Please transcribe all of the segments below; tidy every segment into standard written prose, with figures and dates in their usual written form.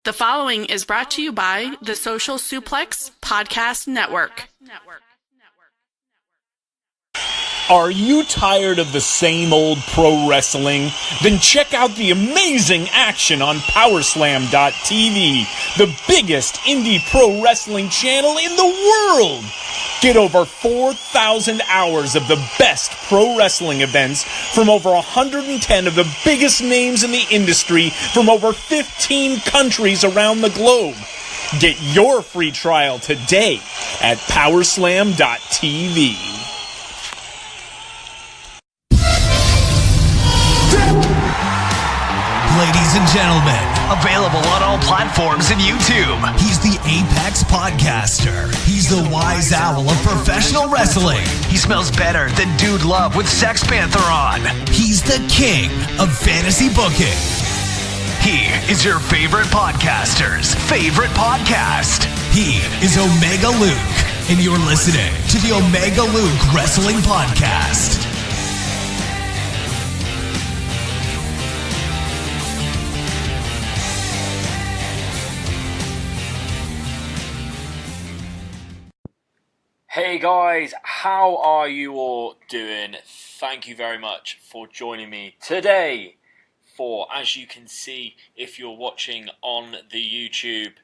The following is brought to you by the Social Suplex Podcast Network. Are you tired of the same old pro wrestling? Then check out the amazing action on Powerslam.tv, the biggest indie pro wrestling channel in the world. Get over 4,000 hours of the best pro wrestling events from over 110 of the biggest names in the industry from over 15 countries around the globe. Get your free trial today at Powerslam.tv. Ladies and gentlemen, available on all platforms and YouTube. He's the Apex Podcaster. He's the wise owl of professional wrestling. He smells better than Dude Love with Sex Panther on. He's the king of fantasy booking. He is your favorite podcaster's favorite podcast. He is Omega Luke, and you're listening to the Omega Luke Wrestling Podcast. Hey guys, how are you all doing? Thank you very much for joining me today for, as you can see if you're watching on the YouTube,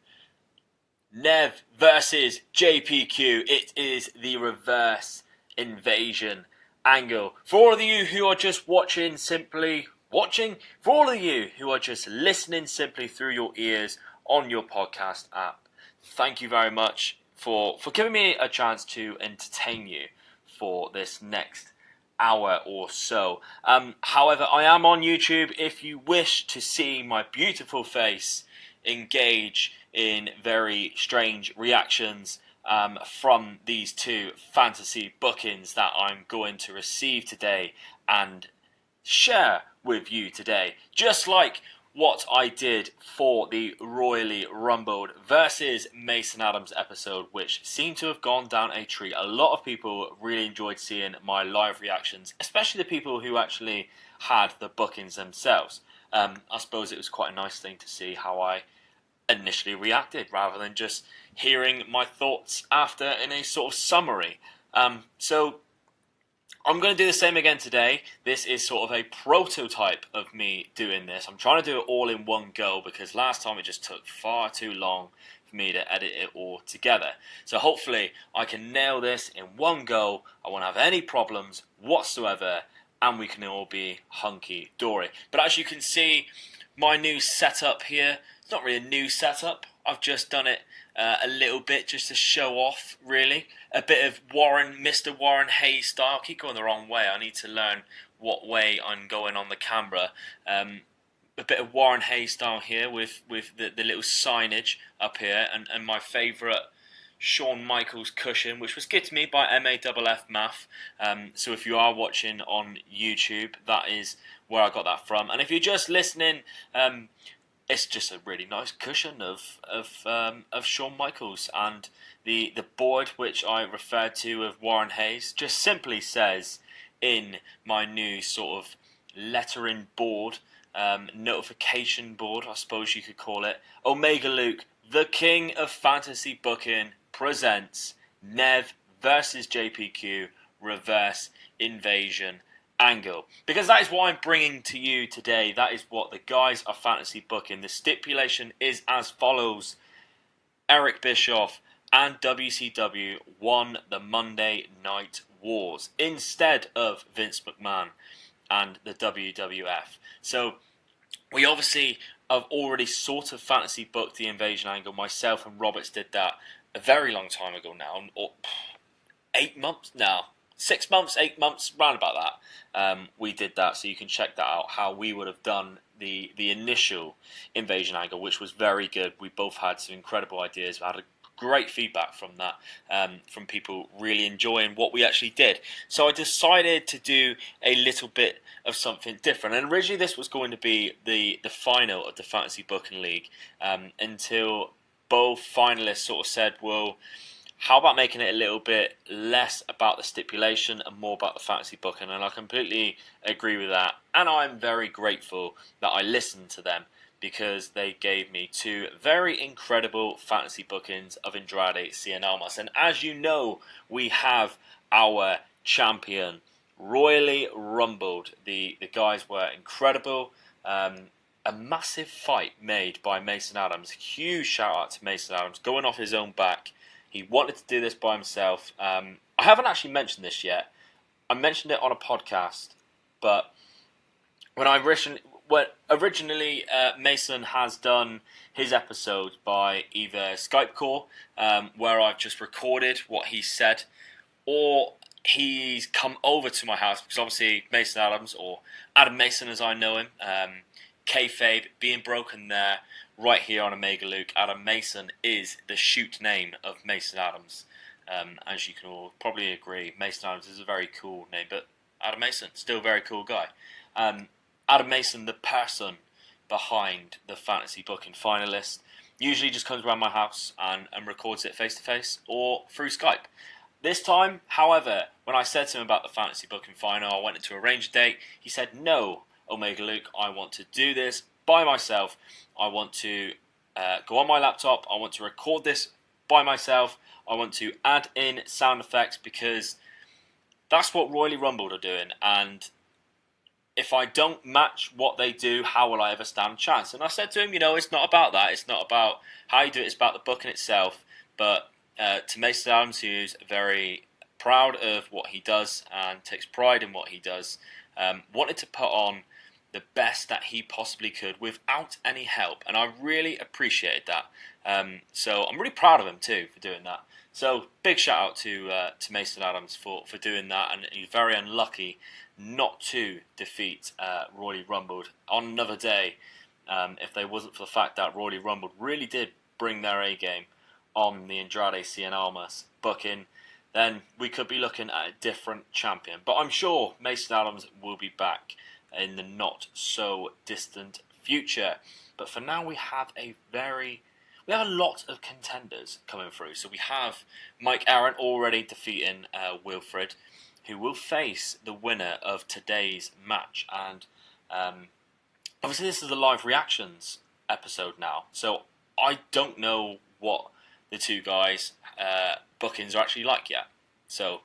Nev versus JPQ. It is the reverse invasion angle. For all of you who are just watching, simply watching, for all of you who are just listening simply through your ears on your podcast app, thank you very much for giving me a chance to entertain you for this next hour or so. However, I am on YouTube. If you wish to see my beautiful face engage in very strange reactions from these two fantasy bookings that I'm going to receive today and share with you today, just like what I did for the Royally Rumbled versus Mason Adams episode, which seemed to have gone down a treat. A lot of people really enjoyed seeing my live reactions, especially the people who actually had the bookings themselves. I suppose it was quite a nice thing to see how I initially reacted, rather than just hearing my thoughts after in a sort of summary. So I'm going to do the same again today. This is sort of a prototype of me doing this. I'm trying to do it all in one go because last time it just took far too long for me to edit it all together. So hopefully I can nail this in one go. I won't have any problems whatsoever and we can all be hunky-dory. But as you can see, my new setup here, it's not really a new setup. I've just done it a little bit just to show off, really. A bit of Mr. Warren Hayes style. I keep going the wrong way. I need to learn what way I'm going on the camera. A bit of Warren Hayes style here with the little signage up here and my favourite Shawn Michaels cushion, which was given to me by MAFF Math. So if you are watching on YouTube, that is where I got that from. And if you're just listening, it's just a really nice cushion of Shawn Michaels, and the board which I referred to of Warren Hayes just simply says in my new sort of lettering board, notification board, I suppose you could call it, Omega Luke, the king of fantasy booking, presents Nev versus JPQ reverse invasion angle, because that is what I'm bringing to you today. That is what the guys are fantasy booking. The stipulation is as follows: Eric Bischoff and WCW won the Monday Night Wars instead of Vince McMahon and the WWF. So we obviously have already sort of fantasy booked the invasion angle. Myself and Roberts did that a very long time ago now, or 8 months now. 6 months, 8 months, round about that. We did that, so you can check that out, how we would have done the initial invasion angle, which was very good. We both had some incredible ideas. We had a great feedback from that, from people really enjoying what we actually did. So I decided to do a little bit of something different. And originally this was going to be the final of the Fantasy Booking League, until both finalists sort of said, well, how about making it a little bit less about the stipulation and more about the fantasy booking? And I completely agree with that. And I'm very grateful that I listened to them, because they gave me 2 very incredible fantasy bookings of Andrade Cien Almas. And as you know, we have our champion royally rumbled. The guys were incredible. A massive fight made by Mason Adams. Huge shout out to Mason Adams, going off his own back. He wanted to do this by himself. I haven't actually mentioned this yet. I mentioned it on a podcast, but when originally Mason has done his episodes by either Skype call, where I've just recorded what he said, or he's come over to my house, because obviously Mason Adams, or Adam Mason as I know him, kayfabe being broken there, right here on Omega Luke. Adam Mason is the shoot name of Mason Adams. As you can all probably agree, Mason Adams is a very cool name, but Adam Mason, still a very cool guy. Adam Mason, the person behind the fantasy booking finalist, usually just comes around my house and records it face to face or through Skype. This time, however, when I said to him about the fantasy booking final, I wanted to arrange a date. He said, "No, Omega Luke, I want to do this by myself. I want to go on my laptop. I want to record this by myself. I want to add in sound effects, because that's what Royally Rumbled are doing. And if I don't match what they do, how will I ever stand a chance?" And I said to him, it's not about that. It's not about how you do it. It's about the booking itself. But to Mason Adams, who's very proud of what he does and takes pride in what he does, wanted to put on the best that he possibly could without any help. And I really appreciated that. So I'm really proud of him too for doing that. So big shout out to Mason Adams for doing that. And he's very unlucky not to defeat Royally Rumbled on another day. If they wasn't for the fact that Royally Rumbled really did bring their A game on the Andrade Cien Almas booking, then we could be looking at a different champion. But I'm sure Mason Adams will be back in the not so distant future. But for now, we have a lot of contenders coming through. So we have Mike Aaron already defeating Wilfred, who will face the winner of today's match. And obviously this is a live reactions episode now, so I don't know what the two guys' bookings are actually like yet. So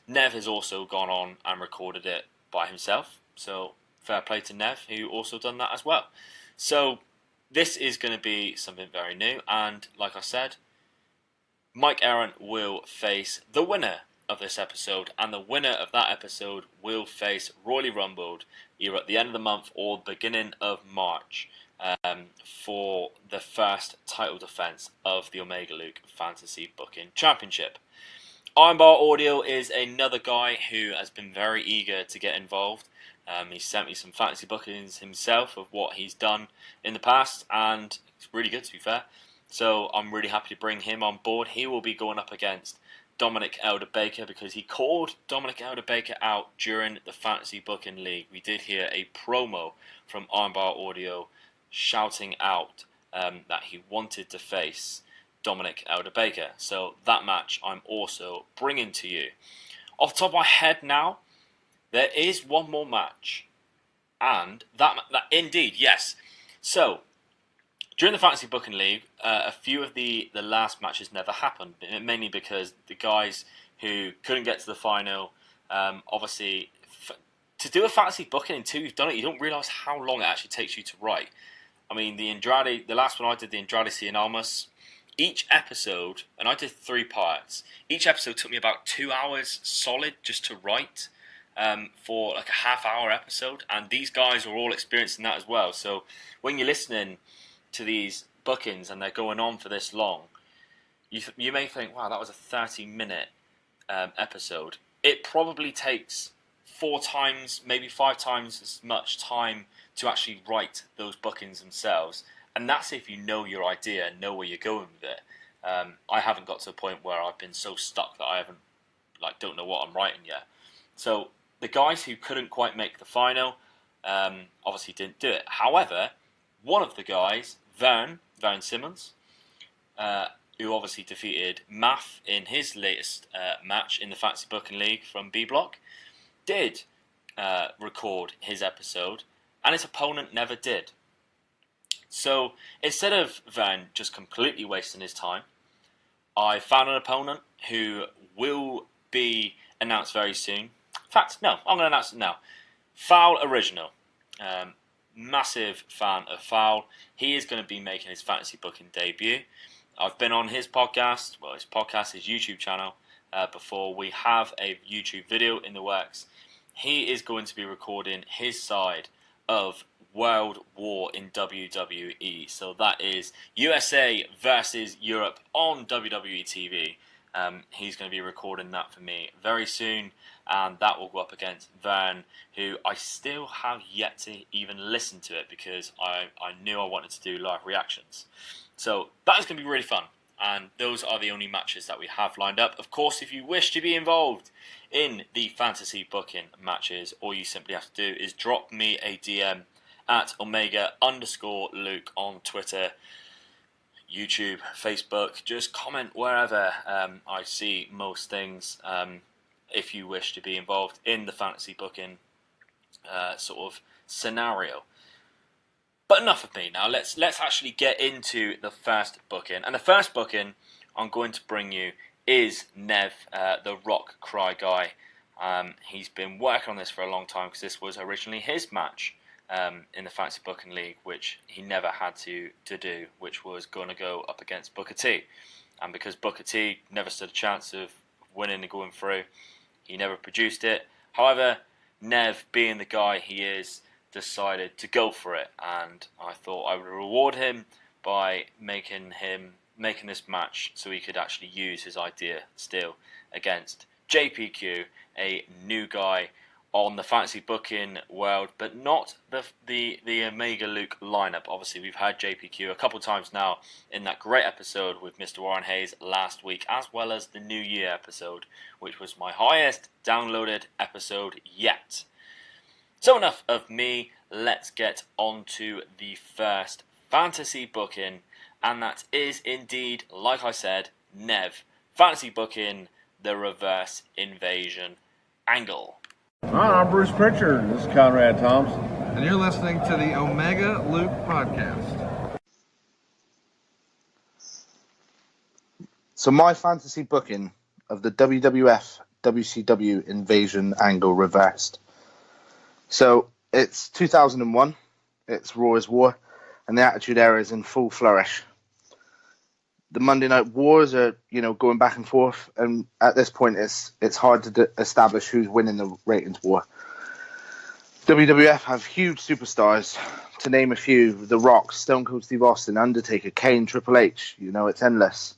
Nev has also gone on and recorded it by himself, so fair play to Nev, who also done that as well. So this is going to be something very new, and like I said, Mike Aaron will face the winner of this episode, and the winner of that episode will face Royally Rumbled either at the end of the month or beginning of March for the first title defense of the Omega Luke Fantasy Booking Championship. Ironbar Audio is another guy who has been very eager to get involved. He sent me some fantasy bookings himself of what he's done in the past, and it's really good, to be fair. So I'm really happy to bring him on board. He will be going up against Dominic Elder Baker, because he called Dominic Elder Baker out during the Fantasy Booking League. We did hear a promo from Ironbar Audio shouting out that he wanted to face Dominic Elder Baker. So that match I'm also bringing to you. Off the top of my head now, there is one more match. And that indeed, yes. So during the Fantasy Booking League, a few of the last matches never happened, mainly because the guys who couldn't get to the final, obviously, to do a fantasy booking until you've done it, you don't realise how long it actually takes you to write. I mean, the last one I did, the Andrade Cien Almas, each episode, and I did 3 parts, each episode took me about 2 hours solid just to write, for like a half-hour episode, and these guys are all experiencing that as well. So when you're listening to these bookings and they're going on for this long, you may think, wow, that was a 30-minute episode. It probably takes 4 times, maybe 5 times as much time to actually write those bookings themselves, and that's if you know your idea and know where you're going with it. I haven't got to a point where I've been so stuck that I don't know what I'm writing yet. So the guys who couldn't quite make the final obviously didn't do it. However, one of the guys, Vern Simmons, who obviously defeated Math in his latest match in the Fantasy Booking League from B Block, did record his episode, and his opponent never did. So instead of Vern just completely wasting his time, I found an opponent who will be announced very soon. In fact, no, I'm going to announce it now. Foul Original. Massive fan of Foul. He is going to be making his fantasy booking debut. I've been on his podcast, his YouTube channel, before. We have a YouTube video in the works. He is going to be recording his side of World War in WWE. So that is USA versus Europe on WWE TV. He's going to be recording that for me very soon, and that will go up against Vern, who I still have yet to even listen to it because I knew I wanted to do live reactions. So that is going to be really fun, and those are the only matches that we have lined up. Of course, if you wish to be involved in the fantasy booking matches, all you simply have to do is drop me a DM at Omega_Luke on Twitter, YouTube, Facebook. Just comment wherever I see most things if you wish to be involved in the fantasy booking sort of scenario. But enough of me now. Let's actually get into the first booking. And the first booking I'm going to bring you is Nev, the Rock Cry guy. He's been working on this for a long time because this was originally his match in the Fantasy Booking League, which he never had to do, which was going to go up against Booker T. And because Booker T never stood a chance of winning and going through, he never produced it. However, Nev, being the guy he is, decided to go for it, and I thought I would reward him by making this match so he could actually use his idea still against JPQ, a new guy on the fantasy booking world, but not the Omega Luke lineup. Obviously, we've had JPQ a couple times now in that great episode with Mr. Warren Hayes last week, as well as the New Year episode, which was my highest downloaded episode yet. So enough of me, let's get on to the first fantasy booking, and that is indeed, like I said, Nev. Fantasy booking, the reverse invasion angle. Hi, I'm Bruce Pritchard. This is Conrad Thompson. And you're listening to the Omega Luke podcast. So my fantasy booking of the WWF WCW invasion angle reversed. So it's 2001, it's Raw is War, and the Attitude Era is in full flourish. The Monday Night Wars are, going back and forth, and at this point it's hard to establish who's winning the ratings war. WWF have huge superstars, to name a few: The Rock, Stone Cold Steve Austin, Undertaker, Kane, Triple H. It's endless.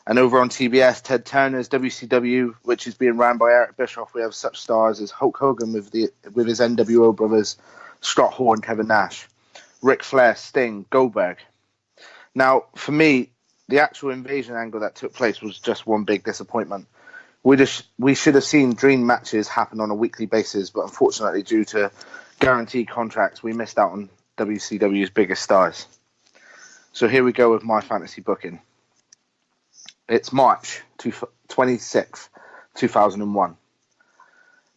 And over on TBS, Ted Turner's WCW, which is being ran by Eric Bischoff, we have such stars as Hulk Hogan with his NWO brothers, Scott Hall and Kevin Nash, Ric Flair, Sting, Goldberg. Now, for me, the actual invasion angle that took place was just one big disappointment. We should have seen dream matches happen on a weekly basis, but unfortunately, due to guaranteed contracts, we missed out on WCW's biggest stars. So here we go with my fantasy booking. It's March 26th, 2001.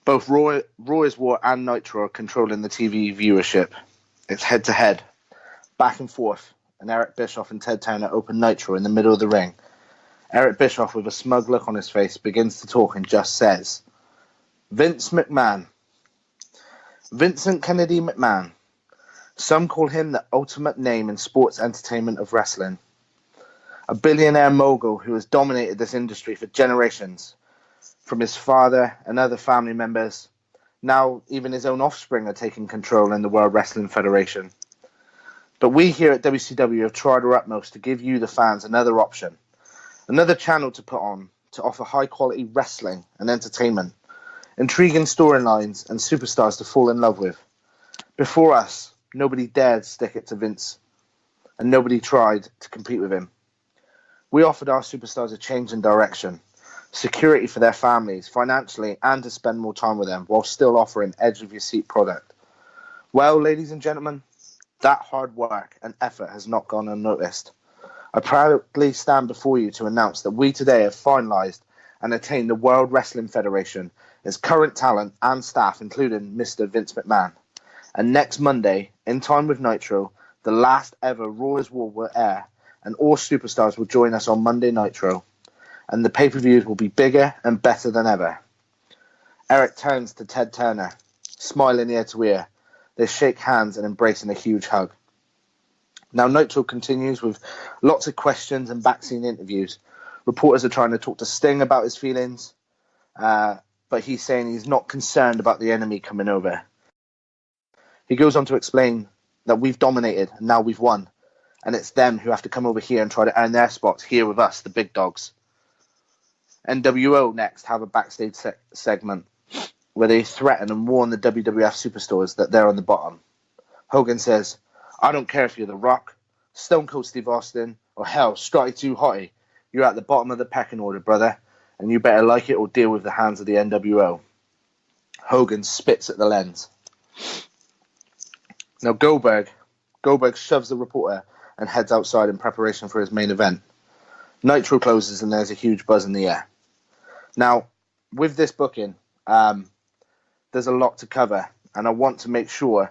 Both Raw is War and Nitro are controlling the TV viewership. It's head-to-head, back and forth, and Eric Bischoff and Ted Turner open Nitro in the middle of the ring. Eric Bischoff, with a smug look on his face, begins to talk and just says, Vince McMahon. Vincent Kennedy McMahon. Some call him the ultimate name in sports entertainment of wrestling. A billionaire mogul who has dominated this industry for generations. From his father and other family members, now even his own offspring are taking control in the World Wrestling Federation. But we here at WCW have tried our utmost to give you, the fans, another option. Another channel to put on, to offer high-quality wrestling and entertainment, intriguing storylines and superstars to fall in love with. Before us, nobody dared stick it to Vince, and nobody tried to compete with him. We offered our superstars a change in direction, security for their families, financially, and to spend more time with them, while still offering edge-of-your-seat product. Well, ladies and gentlemen, that hard work and effort has not gone unnoticed. I proudly stand before you to announce that we today have finalised and attained the World Wrestling Federation, its current talent and staff, including Mr. Vince McMahon. And next Monday, in time with Nitro, the last ever Raw is War will air, and all superstars will join us on Monday Nitro, and the pay-per-views will be bigger and better than ever. Eric turns to Ted Turner, smiling ear to ear. They shake hands and embrace in a huge hug. Now Nitro continues with lots of questions and back-scene interviews. Reporters are trying to talk to Sting about his feelings, but he's saying he's not concerned about the enemy coming over. He goes on to explain that we've dominated and now we've won, and it's them who have to come over here and try to earn their spots here with us, the big dogs. NWO next have a backstage segment where they threaten and warn the WWF superstars that they're on the bottom. Hogan says, "I don't care if you're The Rock, Stone Cold Steve Austin, or hell, Scotty 2 Hotty. You're at the bottom of the pecking order, brother, and you better like it or deal with the hands of the NWO." Hogan spits at the lens. Now Goldberg shoves the reporter and heads outside in preparation for his main event. Nitro closes and there's a huge buzz in the air. Now, with this booking, there's a lot to cover, and I want to make sure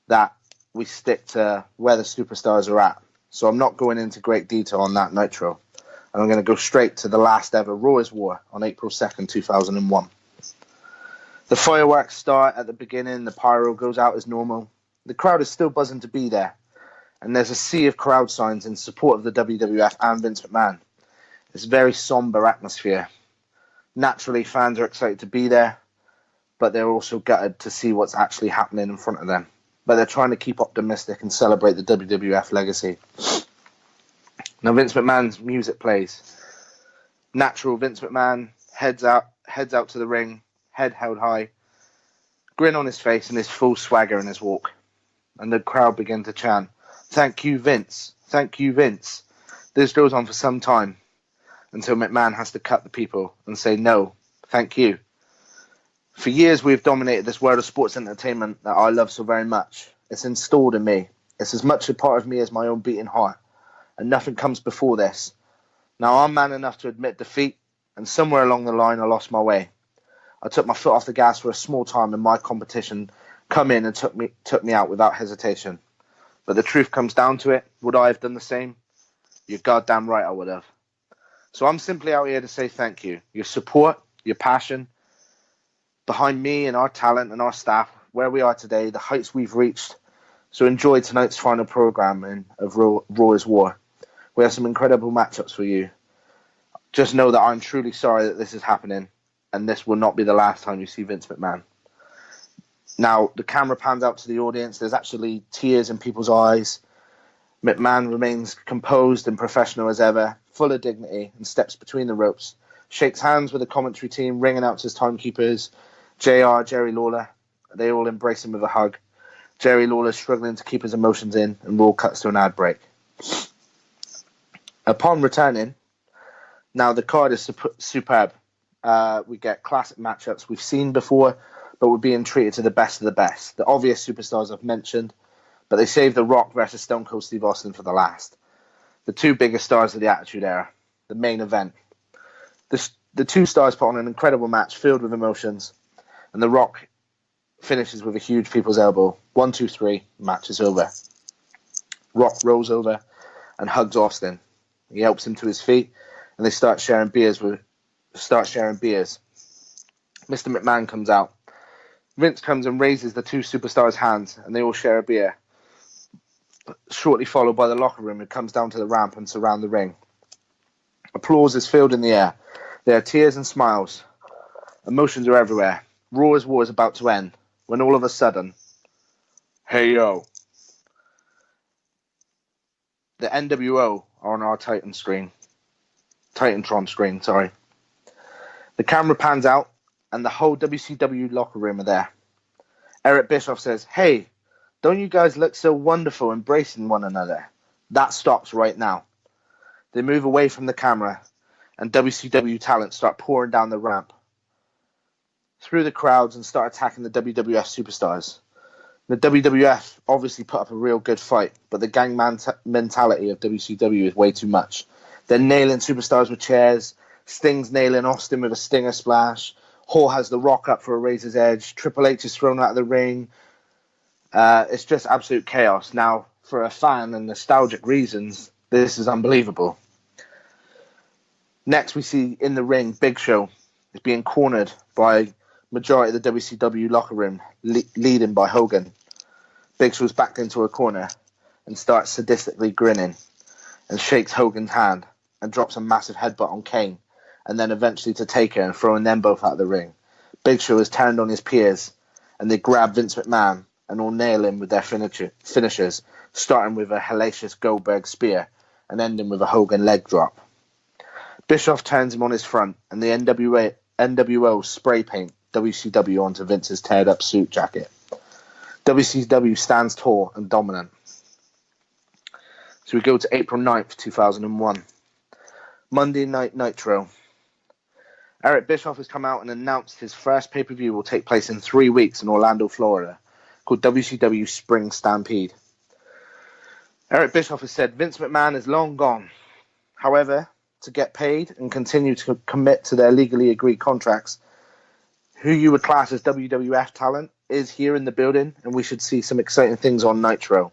that we stick to where the superstars are at. So I'm not going into great detail on that Nitro. And I'm going to go straight to the last ever Raw is War on April 2nd, 2001. The fireworks start at the beginning, the pyro goes out as normal. The crowd is still buzzing to be there, and there's a sea of crowd signs in support of the WWF and Vince McMahon. It's a very somber atmosphere. Naturally, fans are excited to be there, but they're also gutted to see what's actually happening in front of them. But they're trying to keep optimistic and celebrate the WWF legacy. Now Vince McMahon's music plays. Natural Vince McMahon heads out to the ring, head held high, grin on his face and his full swagger in his walk. And the crowd begin to chant, "Thank you, Vince. Thank you, Vince." This goes on for some time until McMahon has to cut the people and say, "No, thank you. For years we've dominated this world of sports entertainment that I love so very much. It's installed in me. It's as much a part of me as my own beating heart. And nothing comes before this. Now I'm man enough to admit defeat, and somewhere along the line I lost my way. I took my foot off the gas for a small time and my competition come in and took me out without hesitation. But the truth comes down to it, would I have done the same? You're goddamn right I would have. So I'm simply out here to say thank you. Your support, your passion, behind me and our talent and our staff, where we are today, the heights we've reached. So enjoy tonight's final programming of Raw is War. We have some incredible matchups for you. Just know that I'm truly sorry that this is happening, and this will not be the last time you see Vince McMahon." Now, the camera pans out to the audience. There's actually tears in people's eyes. McMahon remains composed and professional as ever, full of dignity, and steps between the ropes, shakes hands with the commentary team, ringing out to his timekeepers, JR, Jerry Lawler. They all embrace him with a hug. Jerry Lawler's struggling to keep his emotions in, and Raw cuts to an ad break. Upon returning, now the card is superb. We get classic matchups we've seen before, but we're being treated to the best of the best. The obvious superstars I've mentioned, but they saved The Rock versus Stone Cold Steve Austin for the last. The two biggest stars of the Attitude Era, the main event. The two stars put on an incredible match filled with emotions, and The Rock finishes with a huge people's elbow. 1, 2, 3, match is over. Rock rolls over and hugs Austin. He helps him to his feet, and they start sharing beers. Mr. McMahon comes out. Vince comes and raises the two superstars' hands, and they all share a beer. Shortly followed by the locker room, who comes down to the ramp and surround the ring. Applause is filled in the air. There are tears and smiles. Emotions are everywhere. Raw is War is about to end, when all of a sudden, hey yo, the NWO are on our Titantron screen, sorry. The camera pans out, and the whole WCW locker room are there. Eric Bischoff says, "Hey, don't you guys look so wonderful embracing one another?" That stops right now. They move away from the camera, and WCW talent start pouring down the ramp through the crowds and start attacking the WWF superstars. The WWF obviously put up a real good fight, but the gang mentality of WCW is way too much. They're nailing superstars with chairs. Sting's nailing Austin with a Stinger splash. Hall has The Rock up for a Razor's Edge. Triple H is thrown out of the ring. It's just absolute chaos. Now, for a fan and nostalgic reasons, this is unbelievable. Next, we see in the ring, Big Show is being cornered by majority of the WCW locker room, leading by Hogan. Big Show's backed into a corner and starts sadistically grinning and shakes Hogan's hand and drops a massive headbutt on Kane, and then eventually to Taker and throwing them both out of the ring. Big Show is turned on his peers, and they grab Vince McMahon and all nail him with their finishers, starting with a hellacious Goldberg spear and ending with a Hogan leg drop. Bischoff turns him on his front, and the NWO spray paint WCW onto Vince's teared up suit jacket. WCW stands tall and dominant. So we go to April 9th, 2001. Monday Night Nitro. Eric Bischoff has come out and announced his first pay-per-view will take place in 3 weeks in Orlando, Florida, called WCW Spring Stampede. Eric Bischoff has said Vince McMahon is long gone. However, to get paid and continue to commit to their legally agreed contracts, who you would class as WWF talent is here in the building, and we should see some exciting things on Nitro.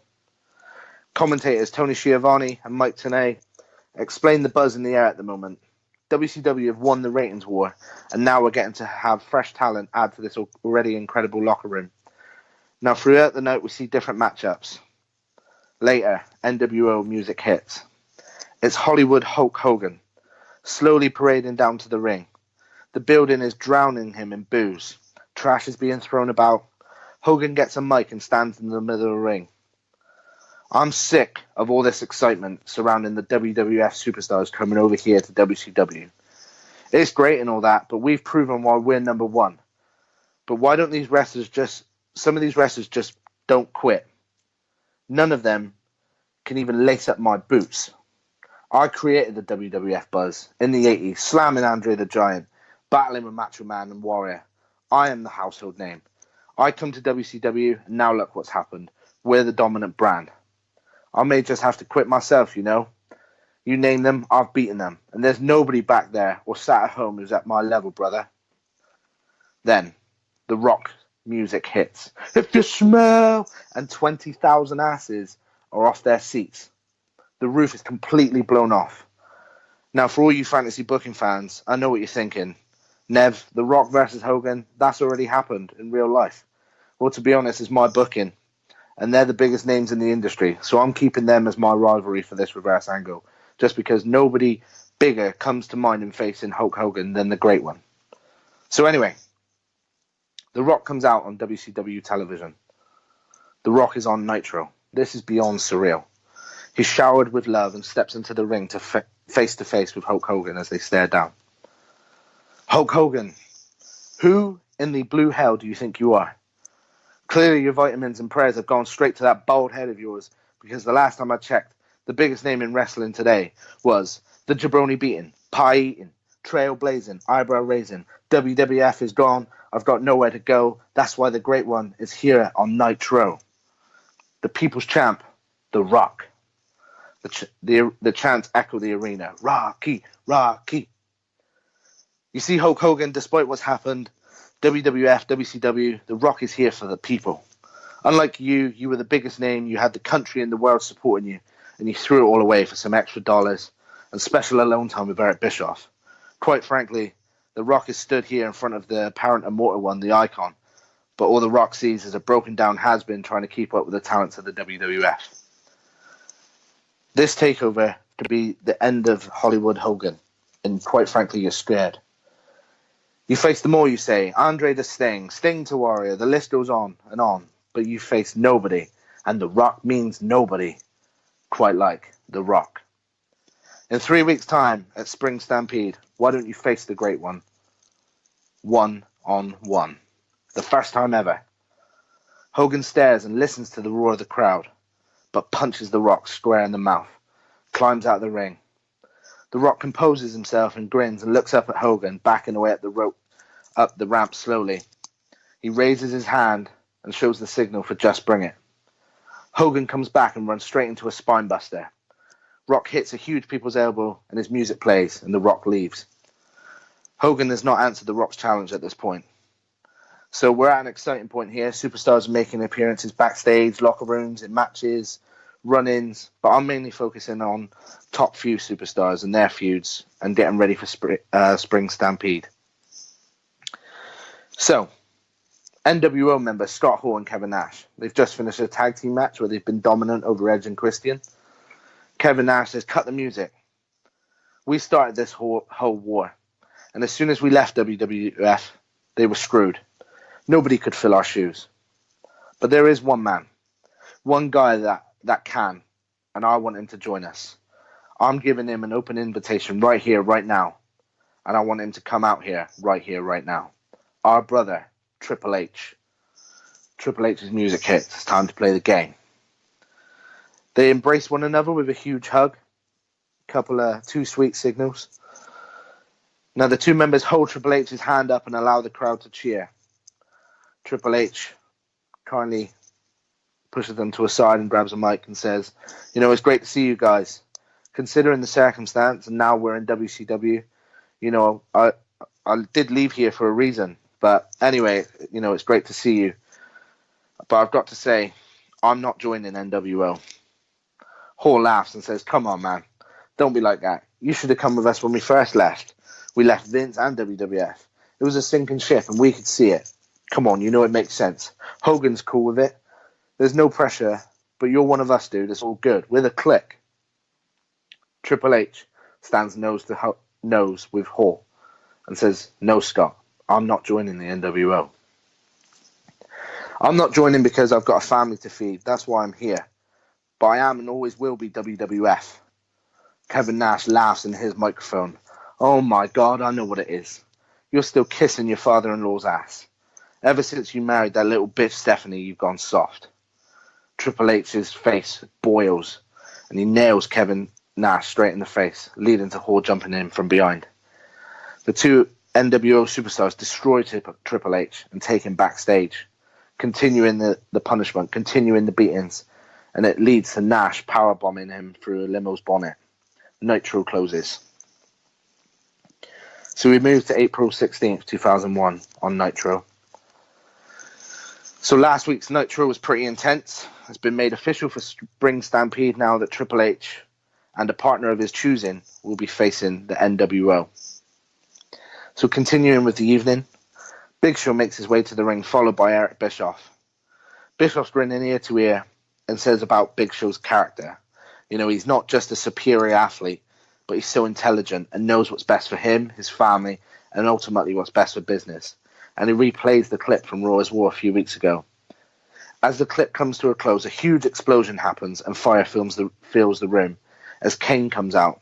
Commentators Tony Schiavone and Mike Tenay explain the buzz in the air at the moment. WCW have won the ratings war, and now we're getting to have fresh talent add to this already incredible locker room. Now, throughout the night, we see different matchups. Later, NWO music hits. It's Hollywood Hulk Hogan, slowly parading down to the ring. The building is drowning him in boos. Trash is being thrown about. Hogan gets a mic and stands in the middle of the ring. I'm sick of all this excitement surrounding the WWF superstars coming over here to WCW. It's great and all that, but we've proven why we're number one. But why don't some of these wrestlers just don't quit? None of them can even lace up my boots. I created the WWF buzz in the 80s, slamming Andre the Giant, battling with Macho Man and Warrior. I am the household name. I come to WCW, and now look what's happened. We're the dominant brand. I may just have to quit myself, you know. You name them, I've beaten them. And there's nobody back there or sat at home who's at my level, brother. Then, the rock music hits. If you smell, and 20,000 asses are off their seats. The roof is completely blown off. Now, for all you fantasy booking fans, I know what you're thinking. Nev, The Rock versus Hogan, that's already happened in real life. Well, to be honest, it's my booking. And they're the biggest names in the industry, so I'm keeping them as my rivalry for this reverse angle, just because nobody bigger comes to mind in facing Hulk Hogan than the Great One. So anyway, The Rock comes out on WCW television. The Rock is on Nitro. This is beyond surreal. He's showered with love and steps into the ring to face-to-face with Hulk Hogan as they stare down. Hulk Hogan, who in the blue hell do you think you are? Clearly your vitamins and prayers have gone straight to that bald head of yours, because the last time I checked, the biggest name in wrestling today was the jabroni beating, pie eating, trail blazing, eyebrow raising. WWF is gone. I've got nowhere to go. That's why the Great One is here on Nitro. The people's champ, The Rock. The chants echo the arena. Rocky, Rocky. You see, Hulk Hogan, despite what's happened, WWF, WCW, The Rock is here for the people. Unlike you were the biggest name, you had the country and the world supporting you, and you threw it all away for some extra dollars and special alone time with Eric Bischoff. Quite frankly, The Rock is stood here in front of the apparent immortal one, the Icon, but all The Rock sees is a broken down has-been trying to keep up with the talents of the WWF. This takeover could be the end of Hollywood Hogan, and quite frankly, you're scared. You face them all, you say. Andre to Sting, Sting to Warrior, the list goes on, but you face nobody, and The Rock means nobody, quite like The Rock. In 3 weeks' time, at Spring Stampede, why don't you face the Great One? 1-on-1. The first time ever. Hogan stares and listens to the roar of the crowd, but punches The Rock square in the mouth, climbs out of the ring. The Rock composes himself and grins and looks up at Hogan, backing away up the ramp slowly. He raises his hand and shows the signal for Just Bring It. Hogan comes back and runs straight into a spinebuster. Rock hits a huge people's elbow and his music plays, and The Rock leaves. Hogan has not answered The Rock's challenge at this point. So we're at an exciting point here. Superstars are making appearances backstage, locker rooms, in matches. run-ins, but I'm mainly focusing on top few superstars and their feuds and getting ready for Spring Stampede. So, NWO members Scott Hall and Kevin Nash. They've just finished a tag team match where they've been dominant over Edge and Christian. Kevin Nash says, cut the music. We started this whole war. And as soon as we left WWF, they were screwed. Nobody could fill our shoes. But there is one man. One guy that can. And I want him to join us. I'm giving him an open invitation right here, right now. And I want him to come out here, right now. Our brother, Triple H. Triple H's music hits. It's time to play the game. They embrace one another with a huge hug. Couple of 2 sweet signals. Now the two members hold Triple H's hand up and allow the crowd to cheer. Triple H kindly pushes them to a side and grabs a mic and says, it's great to see you guys. Considering the circumstance, and now we're in WCW, I did leave here for a reason. But anyway, it's great to see you. But I've got to say, I'm not joining NWO. Hall laughs and says, come on, man. Don't be like that. You should have come with us when we first left. We left Vince and WWF. It was a sinking ship and we could see it. Come on, it makes sense. Hogan's cool with it. There's no pressure, but you're one of us, dude. It's all good. With a click. Triple H stands nose to nose with Hall and says, no, Scott. I'm not joining the NWO. I'm not joining because I've got a family to feed. That's why I'm here. But I am and always will be WWF. Kevin Nash laughs in his microphone. Oh my God, I know what it is. You're still kissing your father-in-law's ass. Ever since you married that little bitch Stephanie, you've gone soft. Triple H's face boils and he nails Kevin Nash straight in the face, leading to Hall jumping in from behind. The two NWO superstars destroy Triple H and take him backstage, continuing the punishment, continuing the beatings, and it leads to Nash powerbombing him through a limo's bonnet. Nitro closes. So we move to April 16th, 2001 on Nitro. So last week's Nitro was pretty intense. It's been made official for Spring Stampede now that Triple H and a partner of his choosing will be facing the NWO. So continuing with the evening, Big Show makes his way to the ring, followed by Eric Bischoff. Bischoff's grinning ear to ear and says about Big Show's character. He's not just a superior athlete, but he's so intelligent and knows what's best for him, his family, and ultimately what's best for business. And he replays the clip from Raw's War a few weeks ago. As the clip comes to a close, a huge explosion happens and fire fills the room as Kane comes out.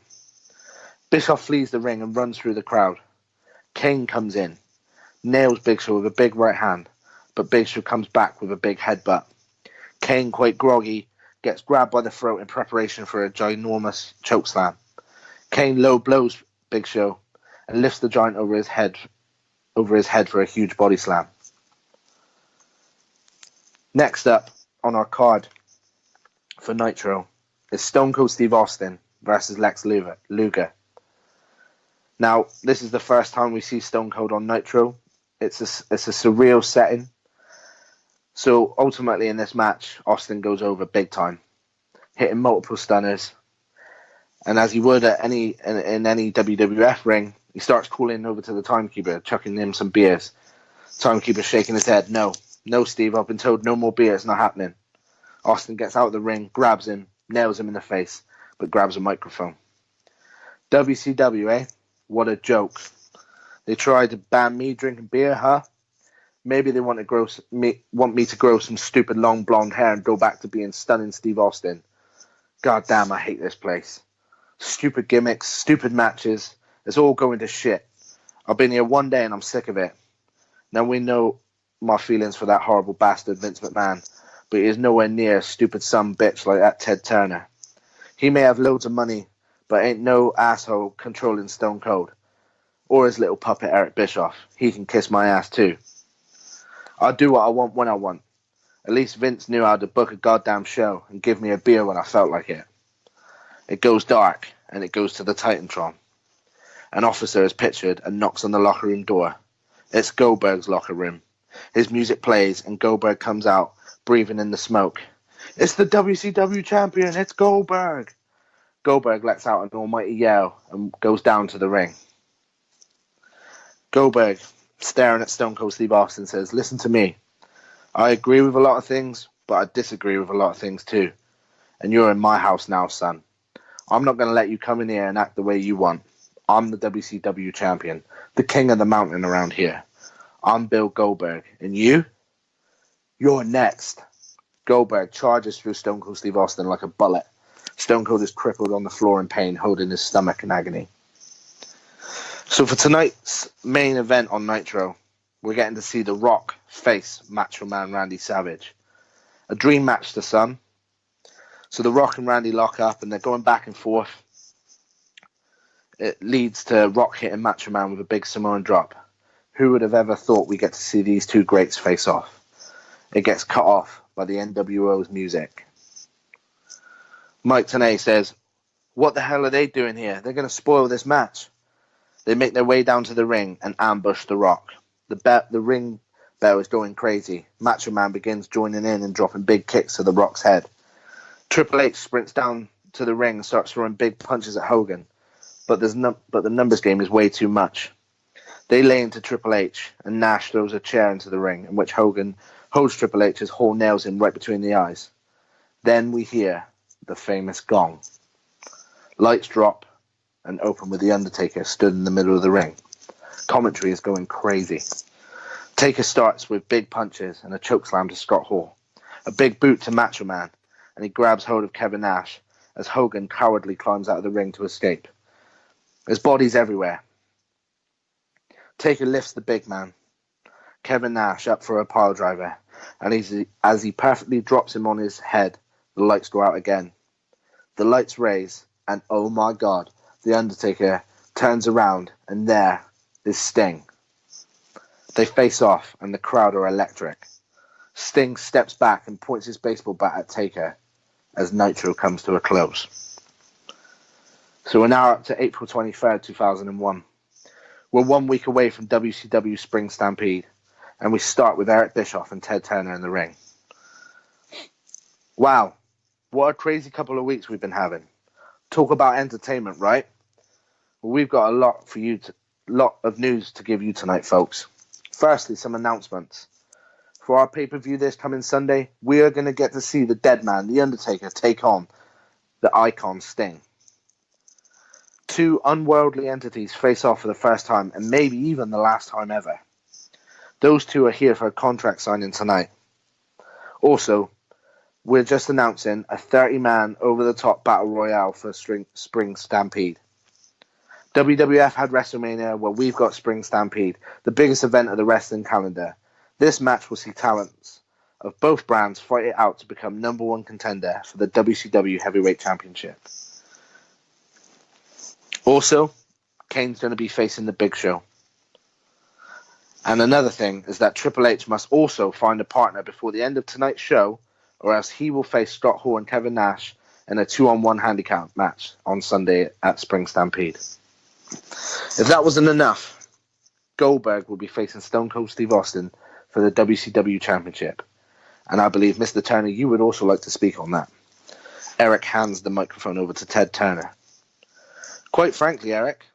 Bischoff flees the ring and runs through the crowd. Kane comes in, nails Big Show with a big right hand, but Big Show comes back with a big headbutt. Kane, quite groggy, gets grabbed by the throat in preparation for a ginormous chokeslam. Kane low blows Big Show and lifts the giant over his head for a huge body slam. Next up on our card for Nitro is Stone Cold Steve Austin versus Lex Luger. Now, this is the first time we see Stone Cold on Nitro. It's a surreal setting. So ultimately in this match, Austin goes over big time, hitting multiple stunners. And as he would in any WWF ring, he starts calling over to the timekeeper, chucking him some beers. Timekeeper shaking his head. No, Steve, I've been told no more beers, not happening. Austin gets out of the ring, grabs him, nails him in the face, but grabs a microphone. WCW, eh? What a joke. They tried to ban me drinking beer, huh? Maybe they want me to grow some stupid long blonde hair and go back to being stunning Steve Austin. God damn, I hate this place. Stupid gimmicks, stupid matches. It's all going to shit. I've been here one day and I'm sick of it. Now we know my feelings for that horrible bastard Vince McMahon, but he is nowhere near a stupid son bitch like that Ted Turner. He may have loads of money, but ain't no asshole controlling Stone Cold. Or his little puppet Eric Bischoff. He can kiss my ass too. I'll do what I want when I want. At least Vince knew how to book a goddamn show and give me a beer when I felt like it. It goes dark, and it goes to the Titantron. An officer is pictured and knocks on the locker room door. It's Goldberg's locker room. His music plays, and Goldberg comes out, breathing in the smoke. It's the WCW champion. It's Goldberg. Goldberg lets out an almighty yell and goes down to the ring. Goldberg, staring at Stone Cold Steve Austin, says, "Listen to me. I agree with a lot of things, but I disagree with a lot of things too. And you're in my house now, son. I'm not going to let you come in here and act the way you want. I'm the WCW champion, the king of the mountain around here. I'm Bill Goldberg. And you? You're next." Goldberg charges through Stone Cold Steve Austin like a bullet. Stone Cold is crippled on the floor in pain, holding his stomach in agony. So for tonight's main event on Nitro, we're getting to see The Rock face Macho Man Randy Savage. A dream match to some. So The Rock and Randy lock up and they're going back and forth. It leads to Rock hitting Macho Man with a big Samoan drop. Who would have ever thought we get to see these two greats face off? It gets cut off by the NWO's music. Mike Tenay says, "What the hell are they doing here? They're going to spoil this match." They make their way down to the ring and ambush The Rock. The ring bell is going crazy. Macho Man begins joining in and dropping big kicks to The Rock's head. Triple H sprints down to the ring and starts throwing big punches at Hogan, but the numbers game is way too much. They lay into Triple H, and Nash throws a chair into the ring, in which Hogan holds Triple H's whole nails in right between the eyes. Then we hear the famous gong. Lights drop and open with The Undertaker stood in the middle of the ring. Commentary is going crazy. Taker starts with big punches and a chokeslam to Scott Hall, a big boot to Macho Man, and he grabs hold of Kevin Nash as Hogan cowardly climbs out of the ring to escape. There's bodies everywhere. Taker lifts the big man, Kevin Nash, up for a pile driver, and as he perfectly drops him on his head, the lights go out again. The lights raise, and oh my God, The Undertaker turns around, and there is Sting. They face off, and the crowd are electric. Sting steps back and points his baseball bat at Taker as Nitro comes to a close. So we're now up to April 23rd, 2001. We're 1 week away from WCW Spring Stampede, and we start with Eric Bischoff and Ted Turner in the ring. Wow, what a crazy couple of weeks we've been having. Talk about entertainment, right? Well, we've got a lot of news to give you tonight, folks. Firstly, some announcements. For our pay-per-view this coming Sunday, we are going to get to see the Dead Man, The Undertaker, take on the Icon Sting. Two unworldly entities face off for the first time, and maybe even the last time ever. Those two are here for a contract signing tonight. Also, we're just announcing a 30-man over-the-top battle royale for Spring Stampede. WWF had WrestleMania, well, we've got Spring Stampede, the biggest event of the wrestling calendar. This match will see talents of both brands fight it out to become number one contender for the WCW Heavyweight Championship. Also, Kane's going to be facing the Big Show. And another thing is that Triple H must also find a partner before the end of tonight's show, or else he will face Scott Hall and Kevin Nash in a 2-on-1 handicap match on Sunday at Spring Stampede. If that wasn't enough, Goldberg will be facing Stone Cold Steve Austin for the WCW Championship. And I believe, Mr. Turner, you would also like to speak on that. Eric hands the microphone over to Ted Turner. Quite frankly, Eric,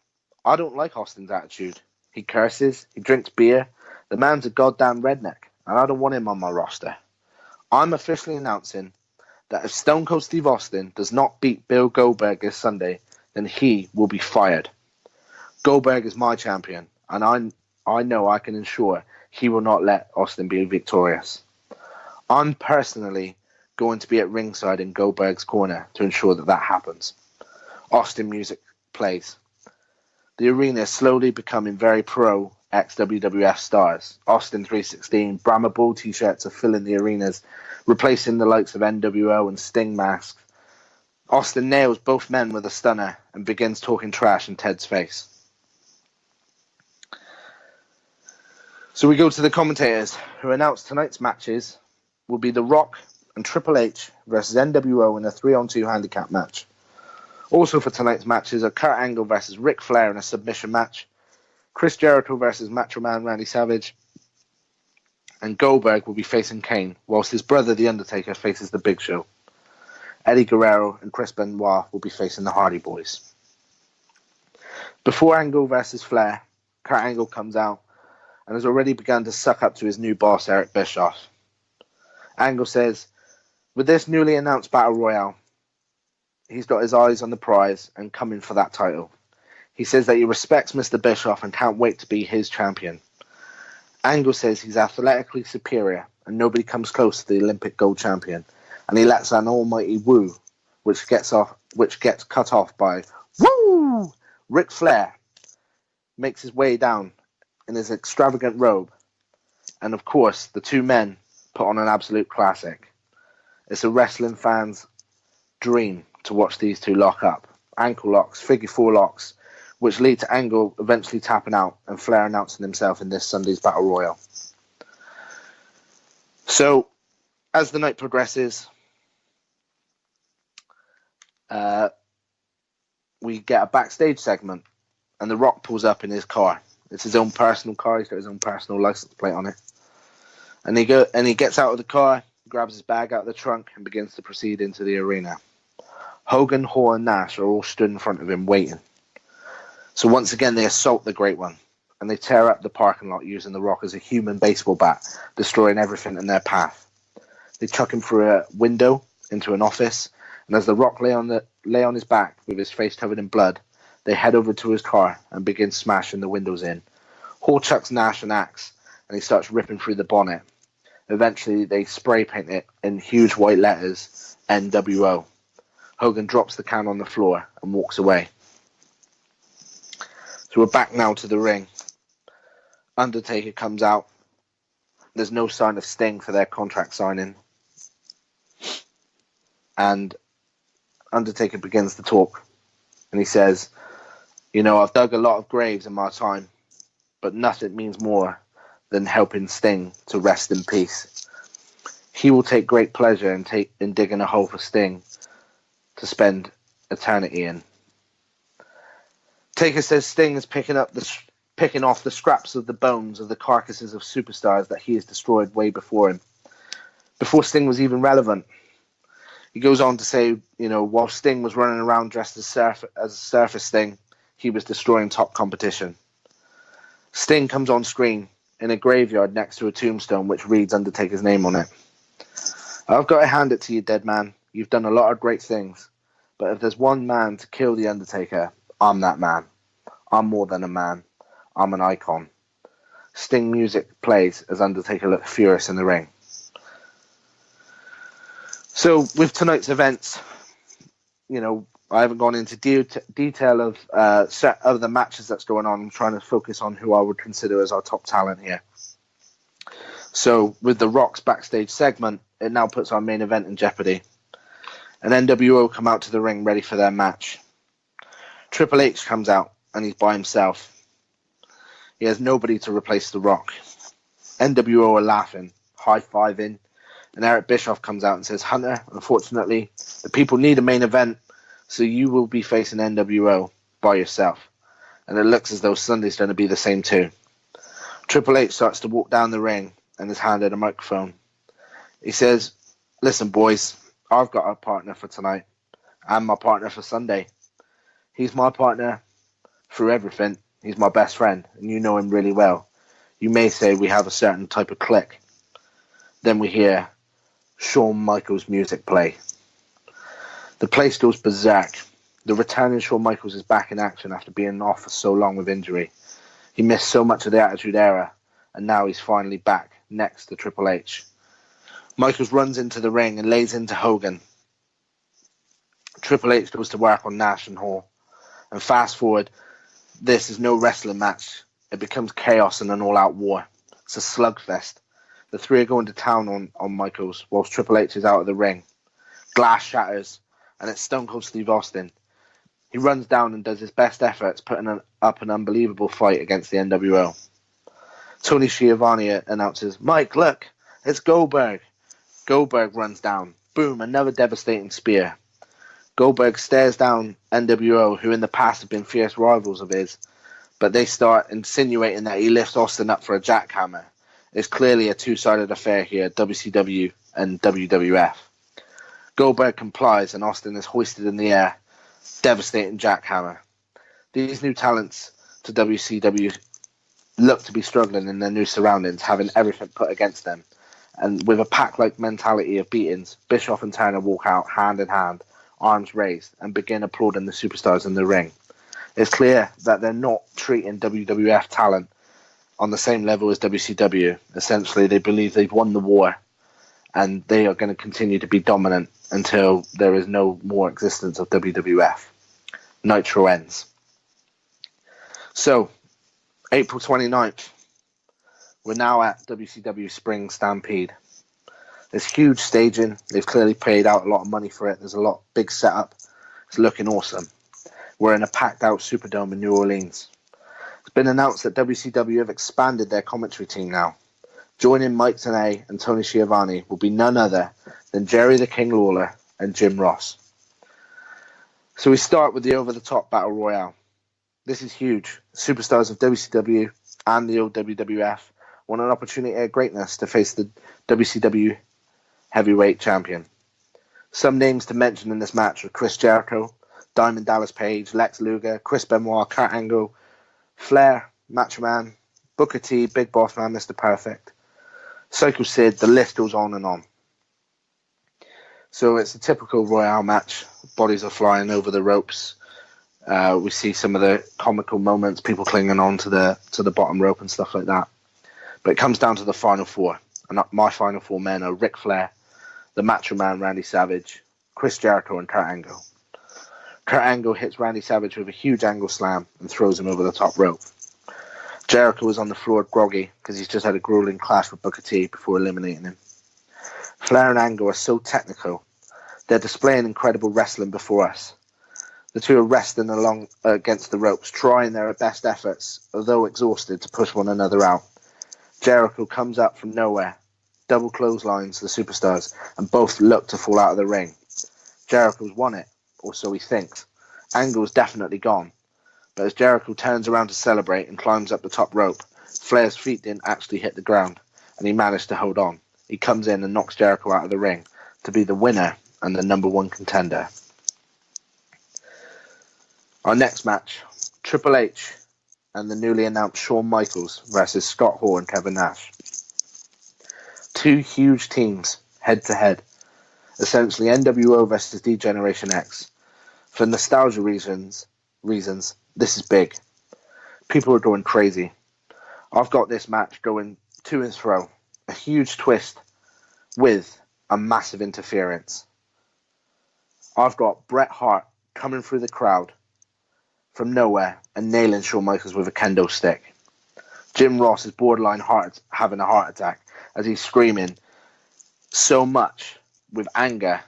I don't like Austin's attitude. He curses, he drinks beer. The man's a goddamn redneck, and I don't want him on my roster. I'm officially announcing that if Stone Cold Steve Austin does not beat Bill Goldberg this Sunday, then he will be fired. Goldberg is my champion, and I know I can ensure he will not let Austin be victorious. I'm personally going to be at ringside in Goldberg's corner to ensure that happens. Austin music plays. The arena is slowly becoming very pro ex-WWF stars. Austin 316 Brahma Bull t-shirts are filling the arenas, replacing the likes of NWO and Sting masks. Austin nails both men with a stunner and begins talking trash in Ted's face. So we go to the commentators, who announced tonight's matches will be The Rock and Triple H versus NWO in a 3-on-2 handicap match. Also for tonight's matches are Kurt Angle versus Ric Flair in a submission match, Chris Jericho versus Macho Man Randy Savage, and Goldberg will be facing Kane, whilst his brother The Undertaker faces the Big Show. Eddie Guerrero and Chris Benoit will be facing the Hardy Boys. Before Angle versus Flair, Kurt Angle comes out and has already begun to suck up to his new boss, Eric Bischoff. Angle says, with this newly announced Battle Royale, he's got his eyes on the prize and coming for that title. He says that he respects Mr. Bischoff and can't wait to be his champion. Angle says he's athletically superior and nobody comes close to the Olympic gold champion, and he lets an almighty woo, which gets cut off by woo! Ric Flair makes his way down in his extravagant robe, and of course the two men put on an absolute classic. It's a wrestling fan's dream to watch these two lock up. Ankle locks, figure four locks, which lead to Angle eventually tapping out and Flair announcing himself in this Sunday's Battle Royal. So, as the night progresses, we get a backstage segment, and The Rock pulls up in his car. It's his own personal car. He's got his own personal license plate on it. And he gets out of the car, grabs his bag out of the trunk, and begins to proceed into the arena. Hogan, Hall, and Nash are all stood in front of him waiting. So once again, they assault the Great One, and they tear up the parking lot using The Rock as a human baseball bat, destroying everything in their path. They chuck him through a window into an office, and as The Rock lay on his back with his face covered in blood, they head over to his car and begin smashing the windows in. Hall chucks Nash an axe, and he starts ripping through the bonnet. Eventually, they spray paint it in huge white letters, NWO. Hogan drops the can on the floor and walks away. So we're back now to the ring. Undertaker comes out. There's no sign of Sting for their contract signing. And Undertaker begins to talk. And he says, I've dug a lot of graves in my time, but nothing means more than helping Sting to rest in peace. He will take great pleasure in digging a hole for Sting to spend eternity in. Taker says Sting is picking off the scraps of the bones of the carcasses of superstars that he has destroyed way before him, before Sting was even relevant. He goes on to say, while Sting was running around dressed as a surface Sting, he was destroying top competition. Sting comes on screen in a graveyard next to a tombstone which reads Undertaker's name on it. I've got to hand it to you, dead man. You've done a lot of great things, but if there's one man to kill the Undertaker, I'm that man. I'm more than a man. I'm an icon. Sting music plays as Undertaker looks furious in the ring. So with tonight's events, I haven't gone into detail of the matches that's going on. I'm trying to focus on who I would consider as our top talent here. So with The Rock's backstage segment, it now puts our main event in jeopardy. And NWO come out to the ring ready for their match. Triple H comes out and he's by himself. He has nobody to replace The Rock. NWO are laughing, high-fiving, and Eric Bischoff comes out and says, Hunter, unfortunately, the people need a main event, so you will be facing NWO by yourself. And it looks as though Sunday's going to be the same too. Triple H starts to walk down the ring and is handed a microphone. He says, listen, boys, I've got a partner for tonight. I'm my partner for Sunday. He's my partner through everything. He's my best friend, and you know him really well. You may say we have a certain type of click. Then we hear Shawn Michaels music play. The place goes berserk. The returning Shawn Michaels is back in action after being off for so long with injury. He missed so much of the Attitude Era, and now he's finally back next to Triple H. Michaels runs into the ring and lays into Hogan. Triple H goes to work on Nash and Hall. And fast forward, this is no wrestling match. It becomes chaos and an all-out war. It's a slugfest. The three are going to town on Michaels whilst Triple H is out of the ring. Glass shatters, and it's Stone Cold Steve Austin. He runs down and does his best efforts, putting up an unbelievable fight against the NWO. Tony Schiavone announces, Mike, look, it's Goldberg. Goldberg runs down. Boom, another devastating spear. Goldberg stares down NWO, who in the past have been fierce rivals of his, but they start insinuating that he lifts Austin up for a jackhammer. It's clearly a two-sided affair here, WCW and WWF. Goldberg complies and Austin is hoisted in the air, devastating jackhammer. These new talents to WCW look to be struggling in their new surroundings, having everything put against them. And with a pack-like mentality of beatings, Bischoff and Turner walk out hand in hand, arms raised, and begin applauding the superstars in the ring. It's clear that they're not treating WWF talent on the same level as WCW. Essentially, they believe they've won the war, and they are going to continue to be dominant until there is no more existence of WWF. Nitro ends. So, April 29th, we're now at WCW Spring Stampede. There's huge staging. They've clearly paid out a lot of money for it. There's a lot big setup. It's looking awesome. We're in a packed-out Superdome in New Orleans. It's been announced that WCW have expanded their commentary team now. Joining Mike Tenay and Tony Schiavone will be none other than Jerry the King Lawler and Jim Ross. So we start with the over-the-top Battle Royale. This is huge. Superstars of WCW and the old WWF want an opportunity at greatness to face the WCW heavyweight champion. Some names to mention in this match are Chris Jericho, Diamond Dallas Page, Lex Luger, Chris Benoit, Kurt Angle, Flair, Macho Man, Booker T, Big Boss Man, Mr. Perfect, Psycho Sid, the list goes on and on. So it's a typical Royale match. Bodies are flying over the ropes. We see some of the comical moments, people clinging on to the bottom rope and stuff like that. But it comes down to the final four. And my final four men are Ric Flair, the Macho Man Randy Savage, Chris Jericho, and Kurt Angle. Kurt Angle hits Randy Savage with a huge angle slam and throws him over the top rope. Jericho is on the floor groggy because he's just had a grueling clash with Booker T before eliminating him. Flair and Angle are so technical. They're displaying incredible wrestling before us. The two are wrestling along against the ropes, trying their best efforts, although exhausted, to push one another out. Jericho comes up from nowhere, double clotheslines the superstars, and both look to fall out of the ring. Jericho's won it, or so he thinks. Angle's definitely gone. But as Jericho turns around to celebrate and climbs up the top rope, Flair's feet didn't actually hit the ground, and he managed to hold on. He comes in and knocks Jericho out of the ring to be the winner and the number one contender. Our next match, Triple H and the newly announced Shawn Michaels versus Scott Hall and Kevin Nash. Two huge teams, head to head. Essentially NWO versus D-Generation X. For nostalgia reasons, this is big. People are going crazy. I've got this match going to and fro. A huge twist with a massive interference. I've got Bret Hart coming through the crowd from nowhere and nailing Shawn Michaels with a kendo stick. Jim Ross is borderline having a heart attack as he's screaming so much with anger,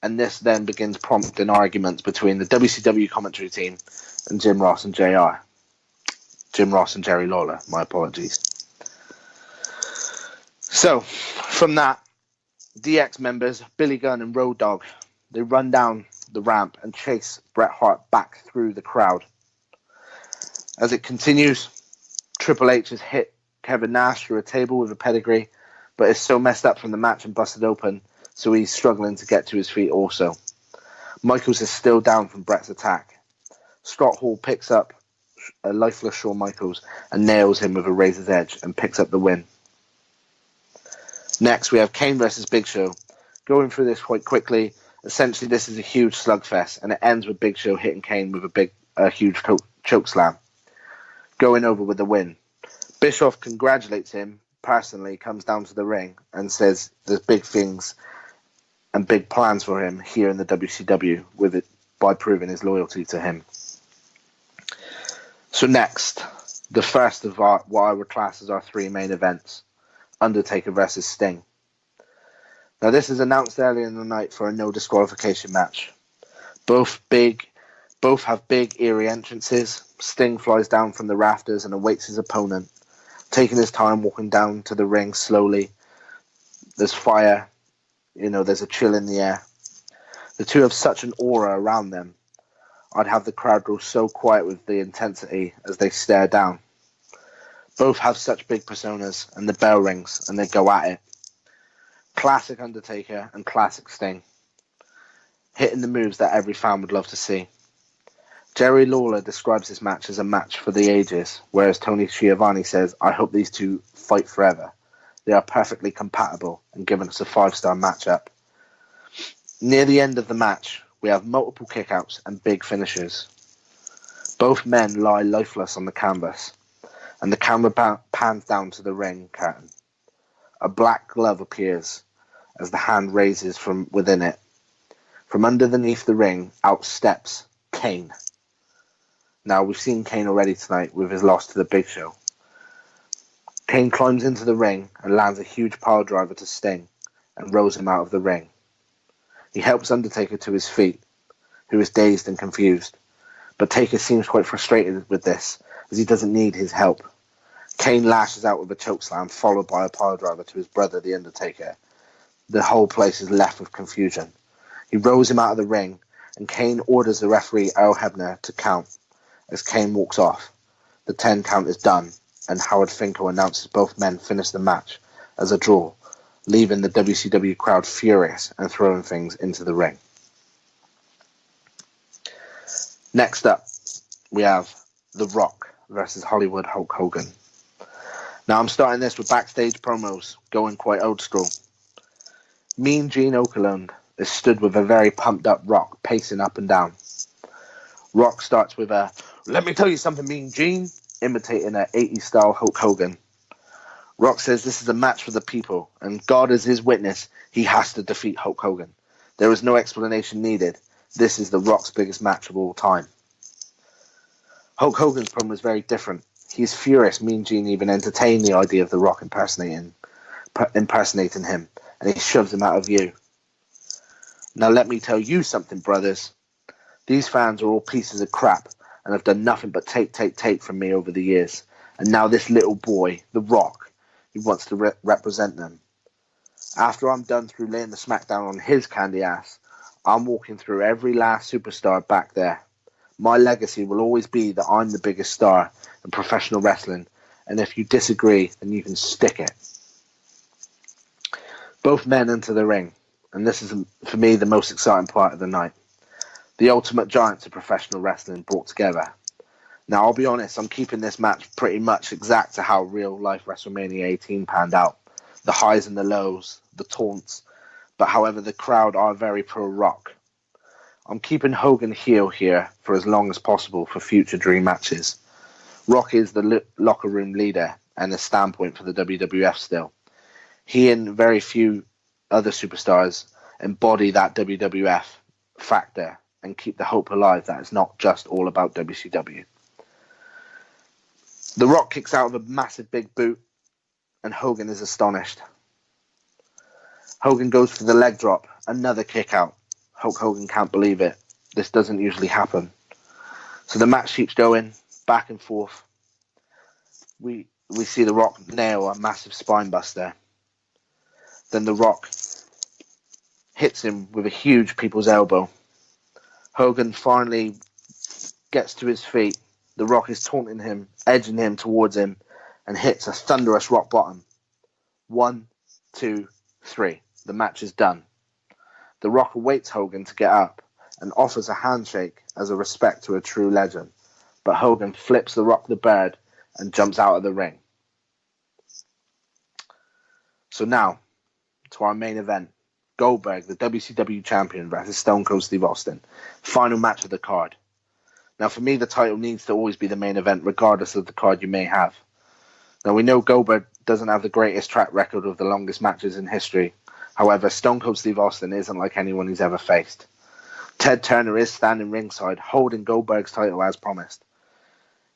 and this then begins prompting arguments between the WCW commentary team and Jim Ross and JR. Jim Ross and Jerry Lawler, my apologies. So, from that, DX members, Billy Gunn and Road Dogg, they run down the ramp and chase Bret Hart back through the crowd. As it continues, Triple H has hit Kevin Nash through a table with a pedigree, but is so messed up from the match and busted open, so he's struggling to get to his feet also. Michaels is still down from Bret's attack. Scott Hall picks up a lifeless Shawn Michaels and nails him with a razor's edge and picks up the win. Next, we have Kane versus Big Show. Going through this quite quickly, essentially this is a huge slugfest, and it ends with Big Show hitting Kane with a huge choke slam, going over with the win. Bischoff congratulates him personally, comes down to the ring and says there's big things and big plans for him here in the WCW with it by proving his loyalty to him. So next, the first of what I would class as our three main events, Undertaker versus Sting. Now this is announced earlier in the night for a no disqualification match. Both have big eerie entrances. Sting flies down from the rafters and awaits his opponent, taking his time walking down to the ring slowly. There's fire, there's a chill in the air. The two have such an aura around them. I'd have the crowd go so quiet with the intensity as they stare down. Both have such big personas, and the bell rings and they go at it. Classic Undertaker and classic Sting. hitting the moves that every fan would love to see. Jerry Lawler describes this match as a match for the ages, whereas Tony Schiavone says, "I hope these two fight forever. They are perfectly compatible and giving us a 5-star matchup." Near the end of the match, we have multiple kickouts and big finishes. Both men lie lifeless on the canvas, and the camera pans down to the ring curtain. A black glove appears as the hand raises from within it. From underneath the ring, out steps Kane. Now, we've seen Kane already tonight with his loss to the Big Show. Kane climbs into the ring and lands a huge pile driver to Sting and rolls him out of the ring. He helps Undertaker to his feet, who is dazed and confused. But Taker seems quite frustrated with this, as he doesn't need his help. Kane lashes out with a chokeslam, followed by a pile driver to his brother, The Undertaker. The whole place is left with confusion. He rolls him out of the ring, and Kane orders the referee, Earl Hebner, to count. As Kane walks off, the 10 count is done, and Howard Finkel announces both men finish the match as a draw, leaving the WCW crowd furious and throwing things into the ring. Next up, we have The Rock versus Hollywood Hulk Hogan. Now, I'm starting this with backstage promos, going quite old school. Mean Gene Okerlund is stood with a very pumped up Rock, pacing up and down. Rock starts with a, "Let me tell you something, Mean Gene," imitating an 80s style Hulk Hogan. Rock says this is a match for the people, and God is his witness, he has to defeat Hulk Hogan. There is no explanation needed. This is The Rock's biggest match of all time. Hulk Hogan's promo is very different. He's furious Mean Gene even entertained the idea of The Rock impersonating him, and he shoves him out of view. "Now let me tell you something, brothers. These fans are all pieces of crap and have done nothing but take from me over the years. And now this little boy, The Rock, he wants to represent them. After I'm done through laying the smackdown on his candy ass, I'm walking through every last superstar back there. My legacy will always be that I'm the biggest star in professional wrestling, and if you disagree, then you can stick it." Both men enter the ring, and this is, for me, the most exciting part of the night. The ultimate giants of professional wrestling brought together. Now, I'll be honest, I'm keeping this match pretty much exact to how real-life WrestleMania 18 panned out. The highs and the lows, the taunts, but however, the crowd are very pro-Rock. I'm keeping Hogan heel here for as long as possible for future dream matches. Rock is the locker room leader and a standpoint for the WWF still. He and very few other superstars embody that WWF factor and keep the hope alive that it's not just all about WCW. The Rock kicks out with a massive big boot, and Hogan is astonished. Hogan goes for the leg drop, another kick out. Hulk Hogan can't believe it. This doesn't usually happen. So the match keeps going, back and forth. We see The Rock nail a massive spine buster. Then The Rock hits him with a huge people's elbow. Hogan finally gets to his feet. The Rock is taunting him, edging him towards him, and hits a thunderous rock bottom. 1, 2, 3. The match is done. The Rock awaits Hogan to get up and offers a handshake as a respect to a true legend. But Hogan flips The Rock the bird and jumps out of the ring. So now, to our main event. Goldberg, the WCW champion, versus Stone Cold Steve Austin. Final match of the card. Now, for me, the title needs to always be the main event, regardless of the card you may have. Now, we know Goldberg doesn't have the greatest track record of the longest matches in history. However, Stone Cold Steve Austin isn't like anyone he's ever faced. Ted Turner is standing ringside, holding Goldberg's title as promised.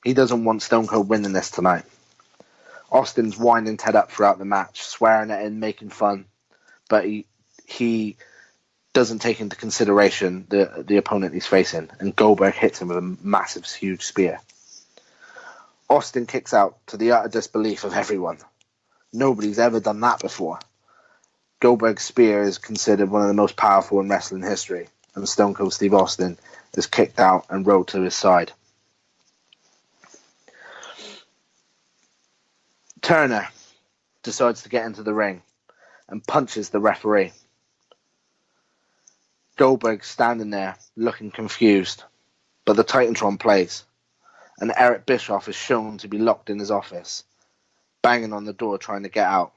He doesn't want Stone Cold winning this tonight. Austin's winding Ted up throughout the match, swearing at him, making fun, but he doesn't take into consideration the opponent he's facing, and Goldberg hits him with a massive, huge spear. Austin kicks out to the utter disbelief of everyone. Nobody's ever done that before. Goldberg's spear is considered one of the most powerful in wrestling history, and Stone Cold Steve Austin is kicked out and rolled to his side. Turner decides to get into the ring and punches the referee. Goldberg's standing there looking confused, but the Titantron plays, and Eric Bischoff is shown to be locked in his office, banging on the door trying to get out.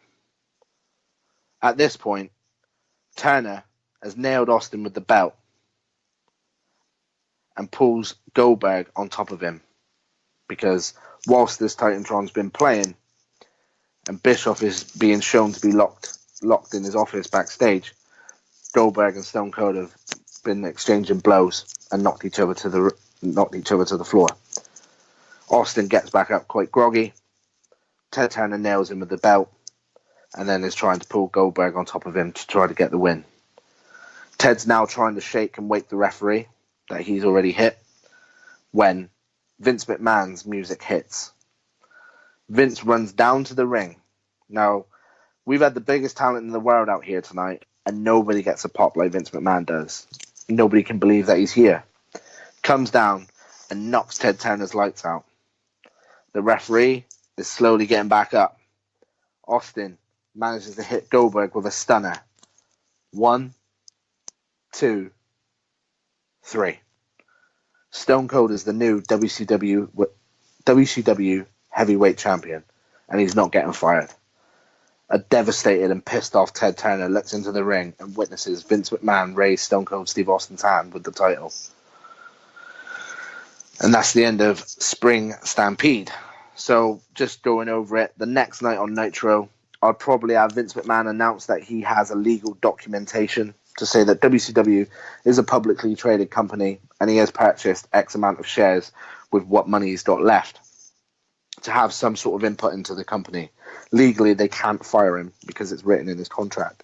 At this point, Turner has nailed Austin with the belt and pulls Goldberg on top of him, because whilst this Titantron's been playing and Bischoff is being shown to be locked in his office backstage, Goldberg and Stone Cold have been exchanging blows and knocked each other to the floor. Austin gets back up quite groggy. Ted Turner nails him with the belt and then is trying to pull Goldberg on top of him to try to get the win. Ted's now trying to shake and wake the referee that he's already hit when Vince McMahon's music hits. Vince runs down to the ring. Now, we've had the biggest talent in the world out here tonight, and nobody gets a pop like Vince McMahon does. Nobody can believe that he's here. Comes down and knocks Ted Turner's lights out. The referee is slowly getting back up. Austin manages to hit Goldberg with a stunner. 1, 2, 3. Stone Cold is the new WCW heavyweight champion, and he's not getting fired. A devastated and pissed off Ted Turner looks into the ring and witnesses Vince McMahon raise Stone Cold Steve Austin's hand with the title. And that's the end of Spring Stampede. So, just going over it, the next night on Nitro, I'd probably have Vince McMahon announce that he has a legal documentation to say that WCW is a publicly traded company and he has purchased X amount of shares with what money he's got left to have some sort of input into the company. Legally, they can't fire him because it's written in his contract.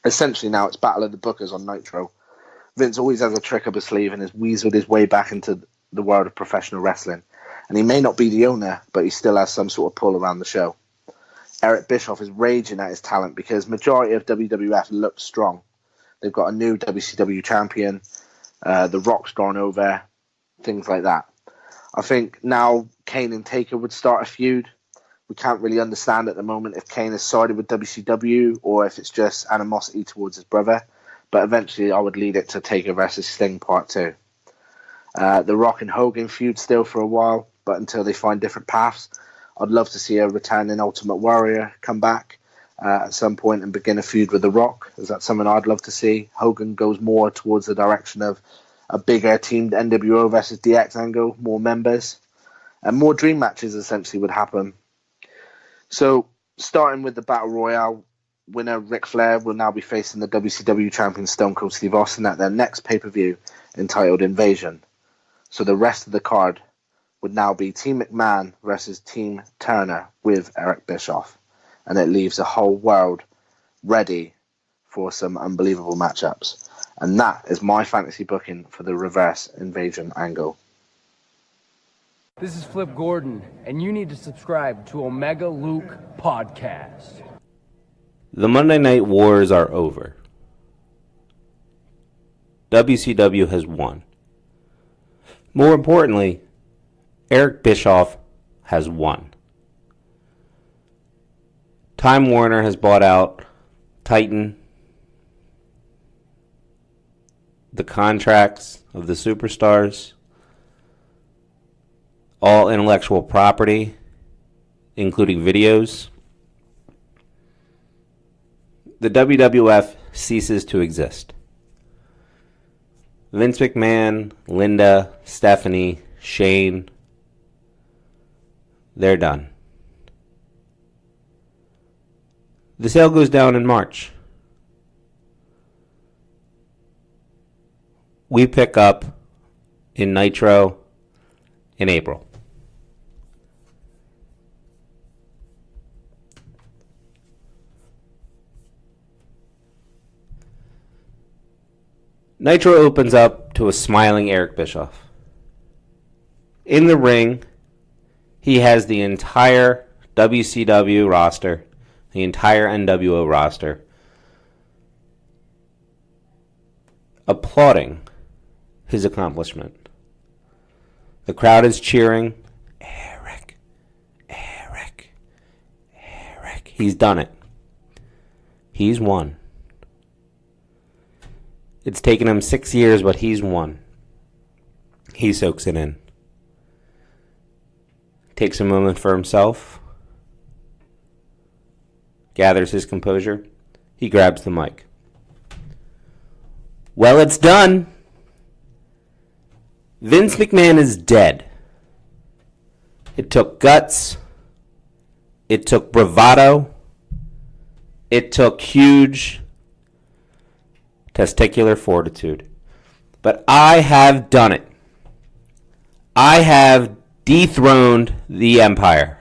Essentially now it's Battle of the Bookers on Nitro. Vince always has a trick up his sleeve and has weaseled his way back into the world of professional wrestling. And he may not be the owner, but he still has some sort of pull around the show. Eric Bischoff is raging at his talent because majority of WWF looks strong. They've got a new WCW champion, The Rock's gone over, things like that. I think now Kane and Taker would start a feud. We can't really understand at the moment if Kane has sided with WCW or if it's just animosity towards his brother. But eventually I would lead it to Taker versus Sting Part 2. The Rock and Hogan feud still for a while, but until they find different paths. I'd love to see a returning Ultimate Warrior come back at some point and begin a feud with The Rock. Is that something I'd love to see? Hogan goes more towards the direction of a bigger teamed NWO versus DX angle, more members, and more dream matches essentially would happen. So, starting with the Battle Royale, winner Ric Flair will now be facing the WCW champion Stone Cold Steve Austin at their next pay-per-view entitled Invasion. So the rest of the card would now be Team McMahon versus Team Turner with Eric Bischoff. And it leaves the whole world ready for some unbelievable matchups. And that is my fantasy booking for the reverse invasion angle. This is Flip Gordon, and you need to subscribe to Omega Luke Podcast. The Monday Night Wars are over. WCW has won. More importantly, Eric Bischoff has won. Time Warner has bought out Titan, the contracts of the superstars, all intellectual property, including videos. The WWF ceases to exist. Vince McMahon, Linda, Stephanie, Shane, they're done. The sale goes down in March. We pick up in Nitro in April. Nitro opens up to a smiling Eric Bischoff. In the ring, he has the entire WCW roster, the entire NWO roster, applauding his accomplishment. The crowd is cheering, Eric, Eric, Eric. He's done it. He's won. It's taken him 6 years, but he's won. He soaks it in. Takes a moment for himself. Gathers his composure. He grabs the mic. Well, it's done. Vince McMahon is dead. It took guts. It took bravado. It took huge testicular fortitude. But I have done it. I have dethroned the empire.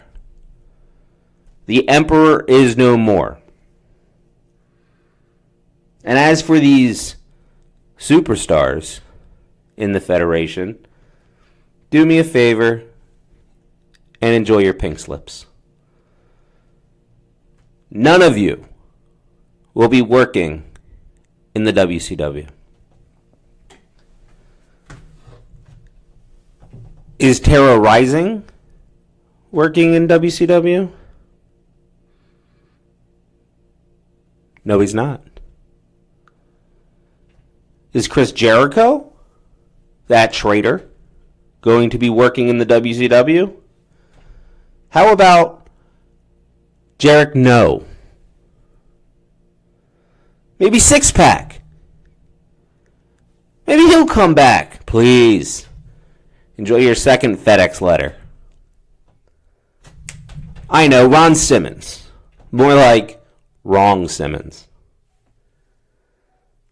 The emperor is no more. And as for these superstars in the Federation, do me a favor and enjoy your pink slips. None of you will be working in the WCW. Is Terror Rising working in WCW? No, he's not. Is Chris Jericho, that traitor, going to be working in the WCW? How about Jarek No? Maybe Six Pack. Maybe he'll come back. Please. Enjoy your second FedEx letter. I know, Ron Simmons. More like Wrong Simmons.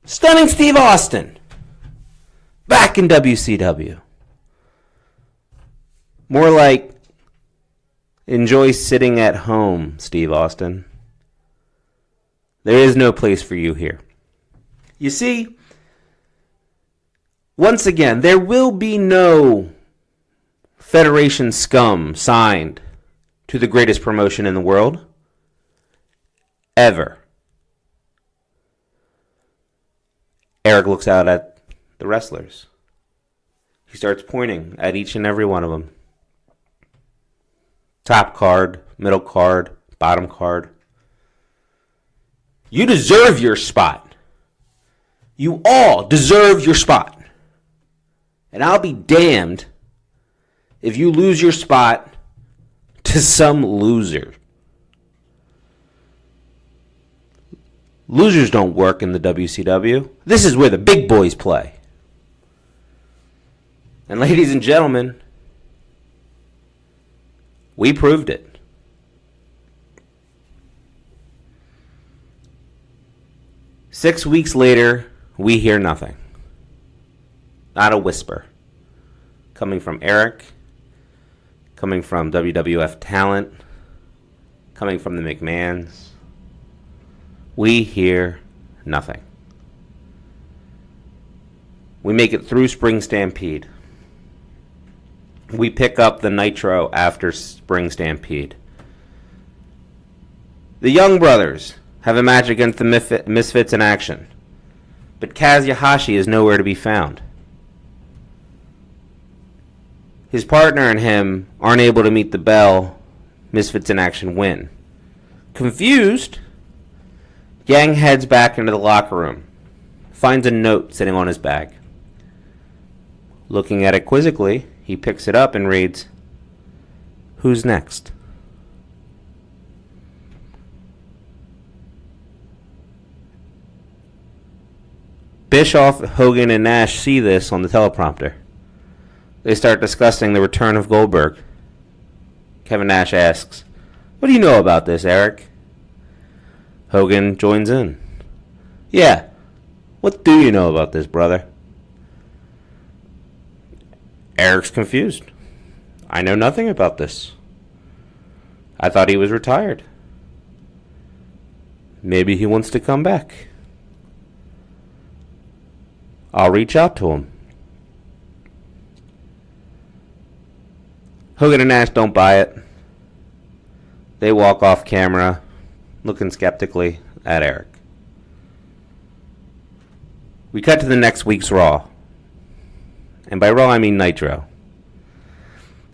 Stunning Steve Austin. Back in WCW. More like enjoy sitting at home, Steve Austin. There is no place for you here. You see, once again, there will be no Federation scum signed to the greatest promotion in the world. Ever. Eric looks out at the wrestlers. He starts pointing at each and every one of them. Top card, middle card, bottom card. You deserve your spot. You all deserve your spot. And I'll be damned if you lose your spot to some loser. Losers don't work in the WCW. This is where the big boys play. And ladies and gentlemen, we proved it. Six weeks later, we hear nothing. Not a whisper. Coming from Eric, coming from WWF talent, coming from the McMahons. We hear nothing. We make it through Spring Stampede. We pick up the Nitro after Spring Stampede. The Young Brothers have a match against the Misfits in action. But Kazuhashi is nowhere to be found. His partner and him aren't able to meet the bell. Misfits in action win. Confused, Yang heads back into the locker room. Finds a note sitting on his bag. Looking at it quizzically, he picks it up and reads, "Who's next?" Bischoff, Hogan, and Nash see this on the teleprompter. They start discussing the return of Goldberg. Kevin Nash asks, "What do you know about this, Eric?" Hogan joins in. "Yeah, what do you know about this, brother?" Eric's confused. "I know nothing about this. I thought he was retired. Maybe he wants to come back. I'll reach out to him." Hogan and Nash don't buy it. They walk off camera, looking skeptically at Eric. We cut to the next week's Raw. And by Raw, I mean Nitro.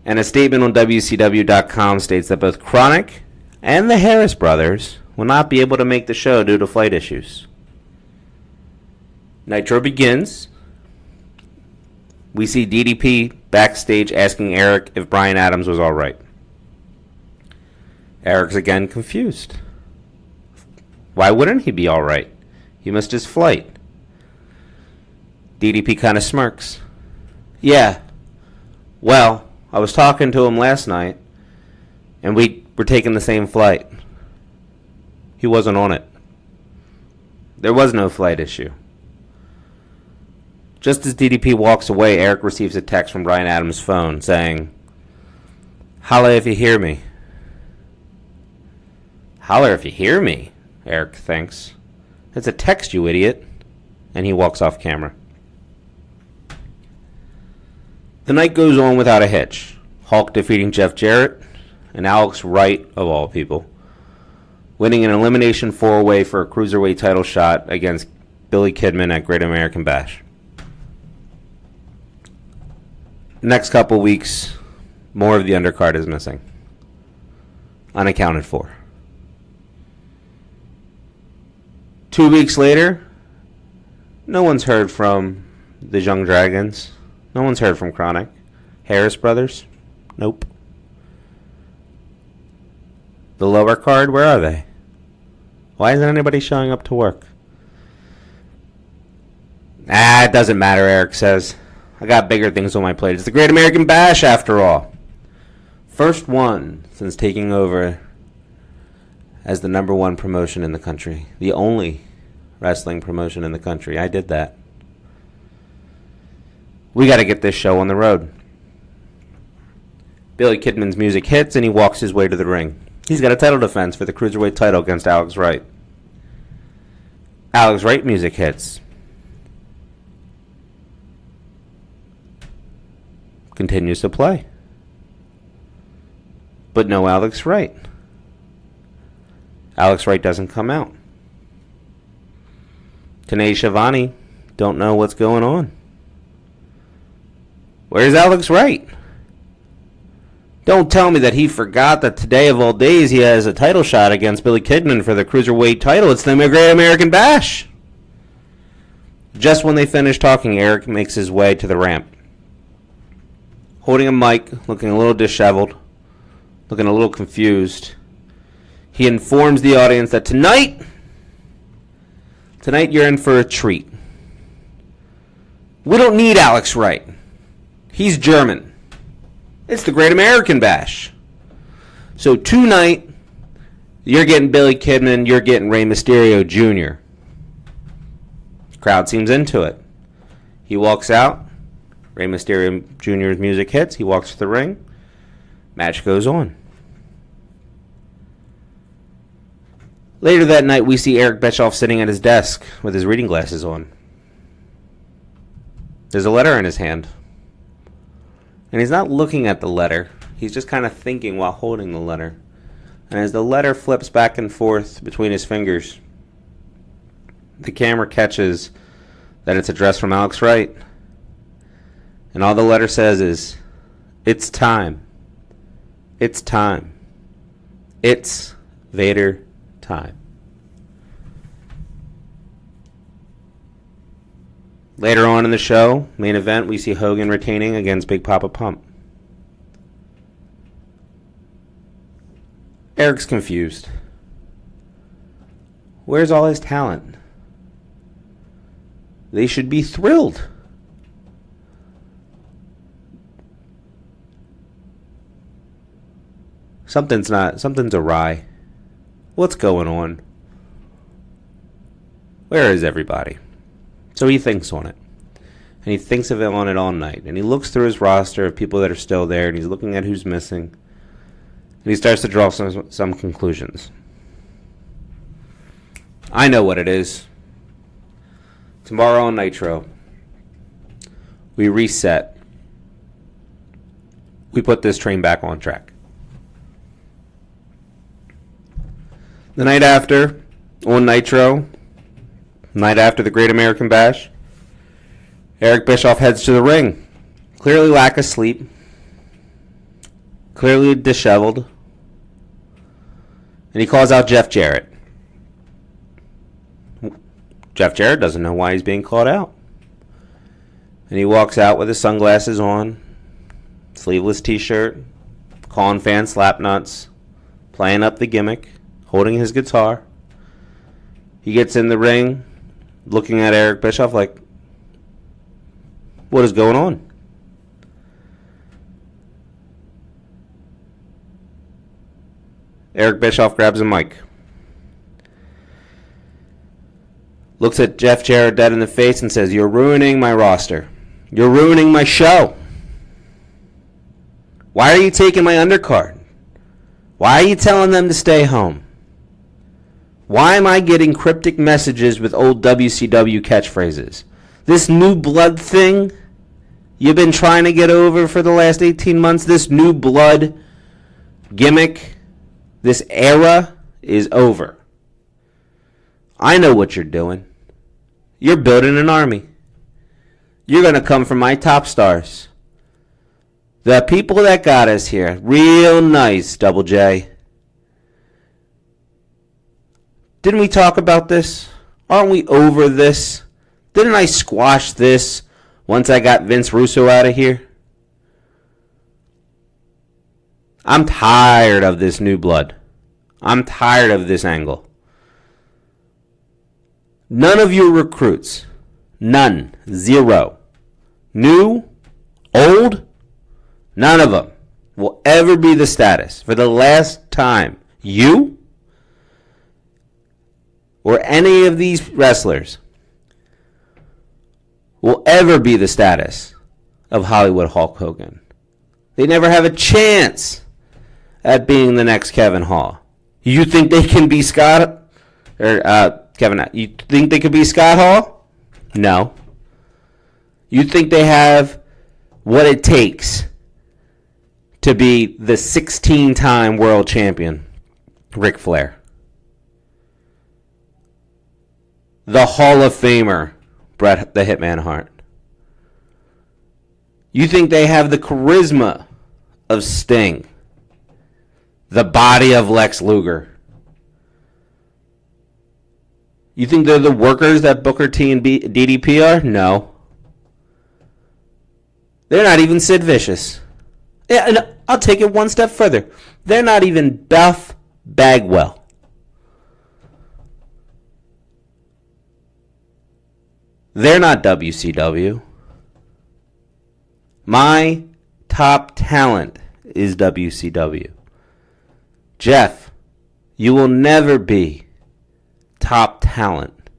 And a statement on WCW.com states that both Chronic and the Harris brothers will not be able to make the show due to flight issues. Nitro begins. We see DDP backstage asking Eric if Bryan Adams was all right. Eric's again confused. Why wouldn't he be all right? He missed his flight. DDP kind of smirks. Yeah. Well, I was talking to him last night, and we were taking the same flight. He wasn't on it. There was no flight issue. Just as DDP walks away, Eric receives a text from Bryan Adams' phone saying, "Holla if you hear me." Holler if you hear me, Eric thinks. It's a text, you idiot. And he walks off camera. The night goes on without a hitch. Hulk defeating Jeff Jarrett, and Alex Wright, of all people, winning an elimination 4-way for a cruiserweight title shot against Billy Kidman at Great American Bash. Next couple weeks, more of the undercard is missing. Unaccounted for. 2 weeks later, no one's heard from the Young Dragons. No one's heard from Chronic. Harris Brothers? Nope. The lower card, where are they? Why isn't anybody showing up to work? It doesn't matter, Eric says. I got bigger things on my plate. It's the Great American Bash, after all. First one since taking over as the number one promotion in the country. The only wrestling promotion in the country. I did that. We got to get this show on the road. Billy Kidman's music hits and he walks his way to the ring. He's got a title defense for the Cruiserweight title against Alex Wright. Alex Wright music hits. Continues to play. But no Alex Wright. Alex Wright doesn't come out. Tanay Schiavone don't know what's going on. Where's Alex Wright? Don't tell me that he forgot that today of all days he has a title shot against Billy Kidman for the Cruiserweight title. It's the Great American Bash. Just when they finish talking, Eric makes his way to the ramp. Holding a mic, looking a little disheveled, looking a little confused. He informs the audience that tonight you're in for a treat. We don't need Alex Wright. He's German. It's the Great American Bash. So tonight, you're getting Billy Kidman, you're getting Rey Mysterio Jr. Crowd seems into it. He walks out. Rey Mysterio Jr.'s music hits. He walks to the ring. Match goes on. Later that night, we see Eric Bischoff sitting at his desk with his reading glasses on. There's a letter in his hand. And he's not looking at the letter. He's just kind of thinking while holding the letter. And as the letter flips back and forth between his fingers, the camera catches that it's addressed from Alex Wright. And all the letter says is, "It's time. It's time. It's Vader time." Later on in the show, main event, we see Hogan retaining against Big Papa Pump. Eric's confused. Where's all his talent? They should be thrilled. Something's awry. What's going on? Where is everybody? So he thinks on it. And he thinks of it on it all night. And he looks through his roster of people that are still there, and he's looking at who's missing. And he starts to draw some conclusions. I know what it is. Tomorrow on Nitro, we reset. We put this train back on track. The night after, on Nitro, night after the Great American Bash, Eric Bischoff heads to the ring. Clearly lack of sleep. Clearly disheveled. And he calls out Jeff Jarrett. Jeff Jarrett doesn't know why he's being called out. And he walks out with his sunglasses on, sleeveless t-shirt, calling fans slapnuts, playing up the gimmick, holding his guitar. He gets in the ring, looking at Eric Bischoff like, what is going on? Eric Bischoff grabs a mic. Looks at Jeff Jarrett dead in the face and says, you're ruining my roster. You're ruining my show. Why are you taking my undercard? Why are you telling them to stay home? Why am I getting cryptic messages with old WCW catchphrases? This new blood thing you've been trying to get over for the last 18 months, this new blood gimmick, this era is over. I know what you're doing. You're building an army. You're going to come from my top stars. The people that got us here. Real nice, Double J. Didn't we talk about this? Aren't we over this? Didn't I squash this once I got Vince Russo out of here? I'm tired of this new blood. I'm tired of this angle. None of your recruits, none, zero, new, old, none of them will ever be the status for the last time you or any of these wrestlers will ever be the status of Hollywood Hulk Hogan. They never have a chance at being the next Kevin Hall. You think they can be Scott or Kevin? You think they could be Scott Hall? No. You think they have what it takes to be the 16-time world champion, Ric Flair? The Hall of Famer, Bret the Hitman Hart. You think they have the charisma of Sting, the body of Lex Luger? You think they're the workers that Booker T and DDP are? No. They're not even Sid Vicious. Yeah, and I'll take it one step further. They're not even Buff Bagwell. They're not WCW. My top talent is WCW. Jeff, you will never be top talent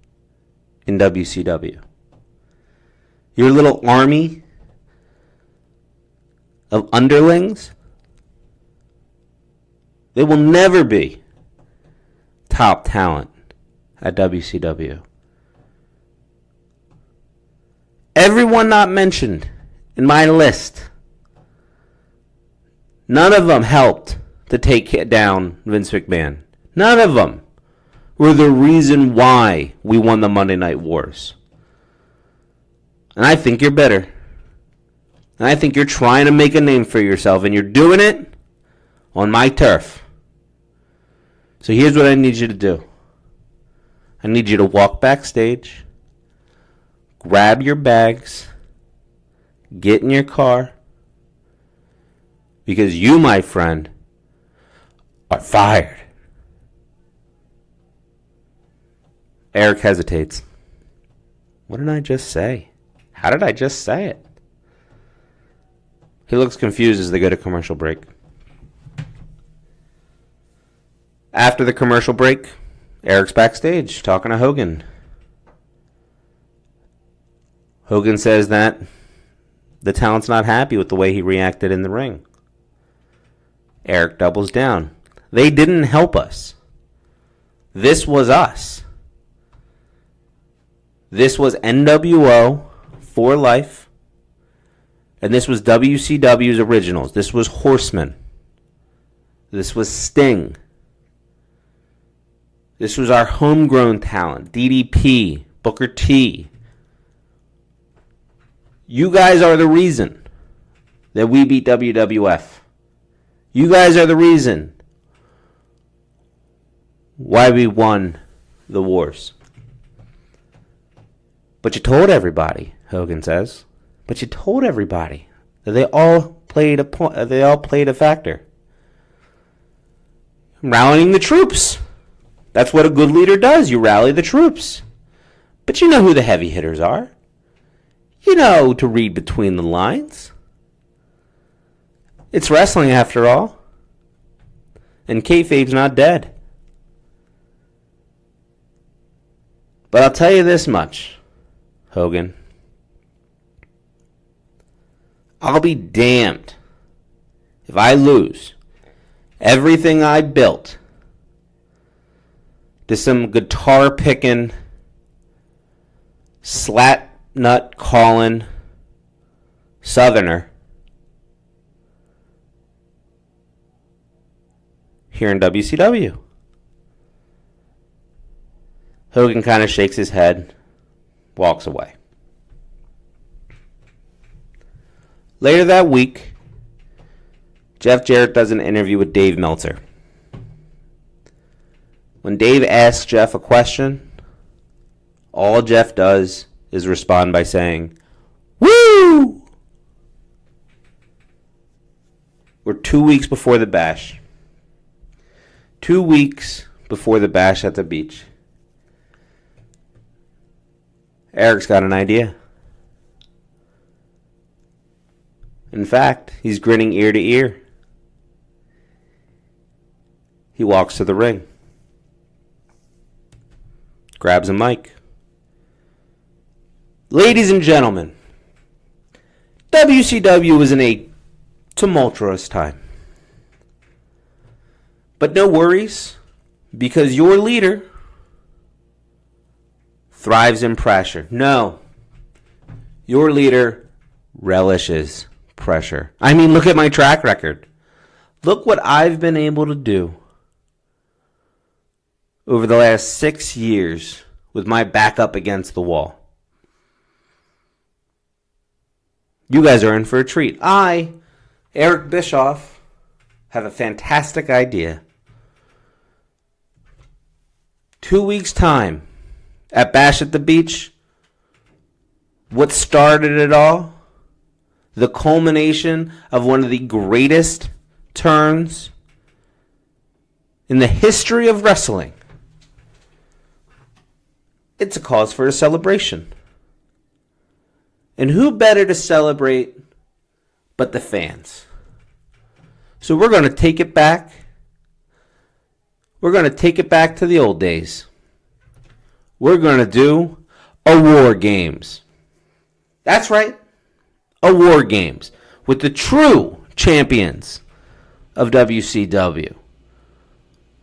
in WCW. Your little army of underlings, they will never be top talent at WCW. Everyone not mentioned in my list, none of them helped to take down Vince McMahon. None of them were the reason why we won the Monday Night Wars. And I think you're better. And I think you're trying to make a name for yourself, and you're doing it on my turf. So here's what I need you to do. I need you to walk backstage, grab your bags, get in your car, because you, my friend, are fired. Eric hesitates. What did I just say? How did I just say it? He looks confused as they go to commercial break. After the commercial break, Eric's backstage talking to Hogan. Hogan says that the talent's not happy with the way he reacted in the ring. Eric doubles down. They didn't help us. This was us. This was NWO for life. And this was WCW's originals. This was Horseman. This was Sting. This was our homegrown talent. DDP, Booker T. You guys are the reason that we beat WWF. You guys are the reason why we won the wars. But you told everybody, Hogan says. But you told everybody that they all played a factor. Rallying the troops. That's what a good leader does. You rally the troops. But you know who the heavy hitters are. You know to read between the lines. It's wrestling after all. And kayfabe's not dead. But I'll tell you this much, Hogan. I'll be damned if I lose everything I built to some guitar-picking, slat-nut-calling Southerner here in WCW. Hogan kind of shakes his head, walks away. Later that week, Jeff Jarrett does an interview with Dave Meltzer. When Dave asks Jeff a question, all Jeff does is respond by saying, "Woo!" We're 2 weeks before the bash. 2 weeks before the bash at the beach. Eric's got an idea. In fact, he's grinning ear to ear. He walks to the ring. Grabs a mic. Ladies and gentlemen, WCW was in a tumultuous time. But no worries, because your leader thrives in pressure. No, your leader relishes pressure. I mean, look at my track record. Look what I've been able to do over the last 6 years with my back up against the wall. You guys are in for a treat. I, Eric Bischoff, have a fantastic idea. 2 weeks' time at Bash at the Beach, what started it all? The culmination of one of the greatest turns in the history of wrestling. It's a cause for a celebration. And who better to celebrate but the fans? So we're going to take it back. We're going to take it back to the old days. We're going to do a War Games. That's right. A War Games with the true champions of WCW.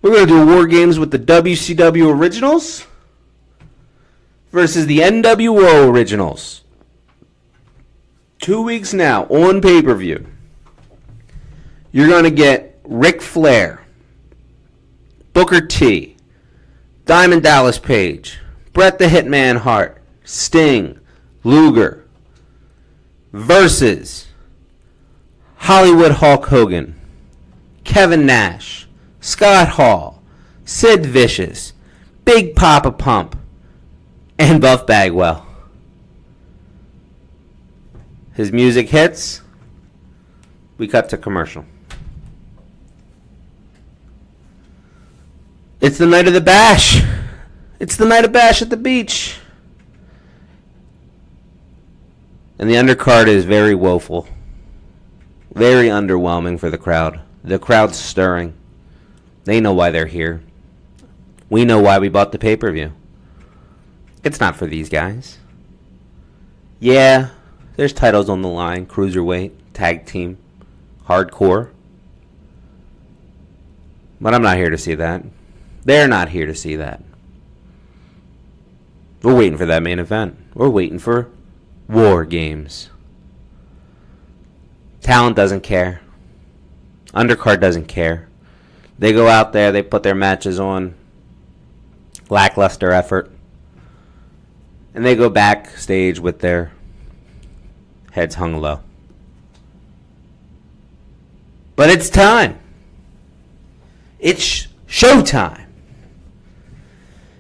We're going to do a War Games with the WCW originals versus the NWO originals. 2 weeks now on pay-per-view. You're going to get Ric Flair, Booker T, Diamond Dallas Page, Bret the Hitman Hart, Sting, Luger, versus Hollywood Hulk Hogan, Kevin Nash, Scott Hall, Sid Vicious, Big Papa Pump, and Buff Bagwell. His music hits, we cut to commercial. It's the night of the bash. It's the night of Bash at the Beach. And the undercard is very woeful. Very underwhelming for the crowd. The crowd's stirring. They know why they're here. We know why we bought the pay-per-view. It's not for these guys. Yeah, there's titles on the line. Cruiserweight, tag team, hardcore. But I'm not here to see that. They're not here to see that. We're waiting for that main event. We're waiting for War Games. Talent doesn't care. Undercard doesn't care. They go out there, they put their matches on. Lackluster effort. And they go backstage with their heads hung low. But it's time. It's showtime.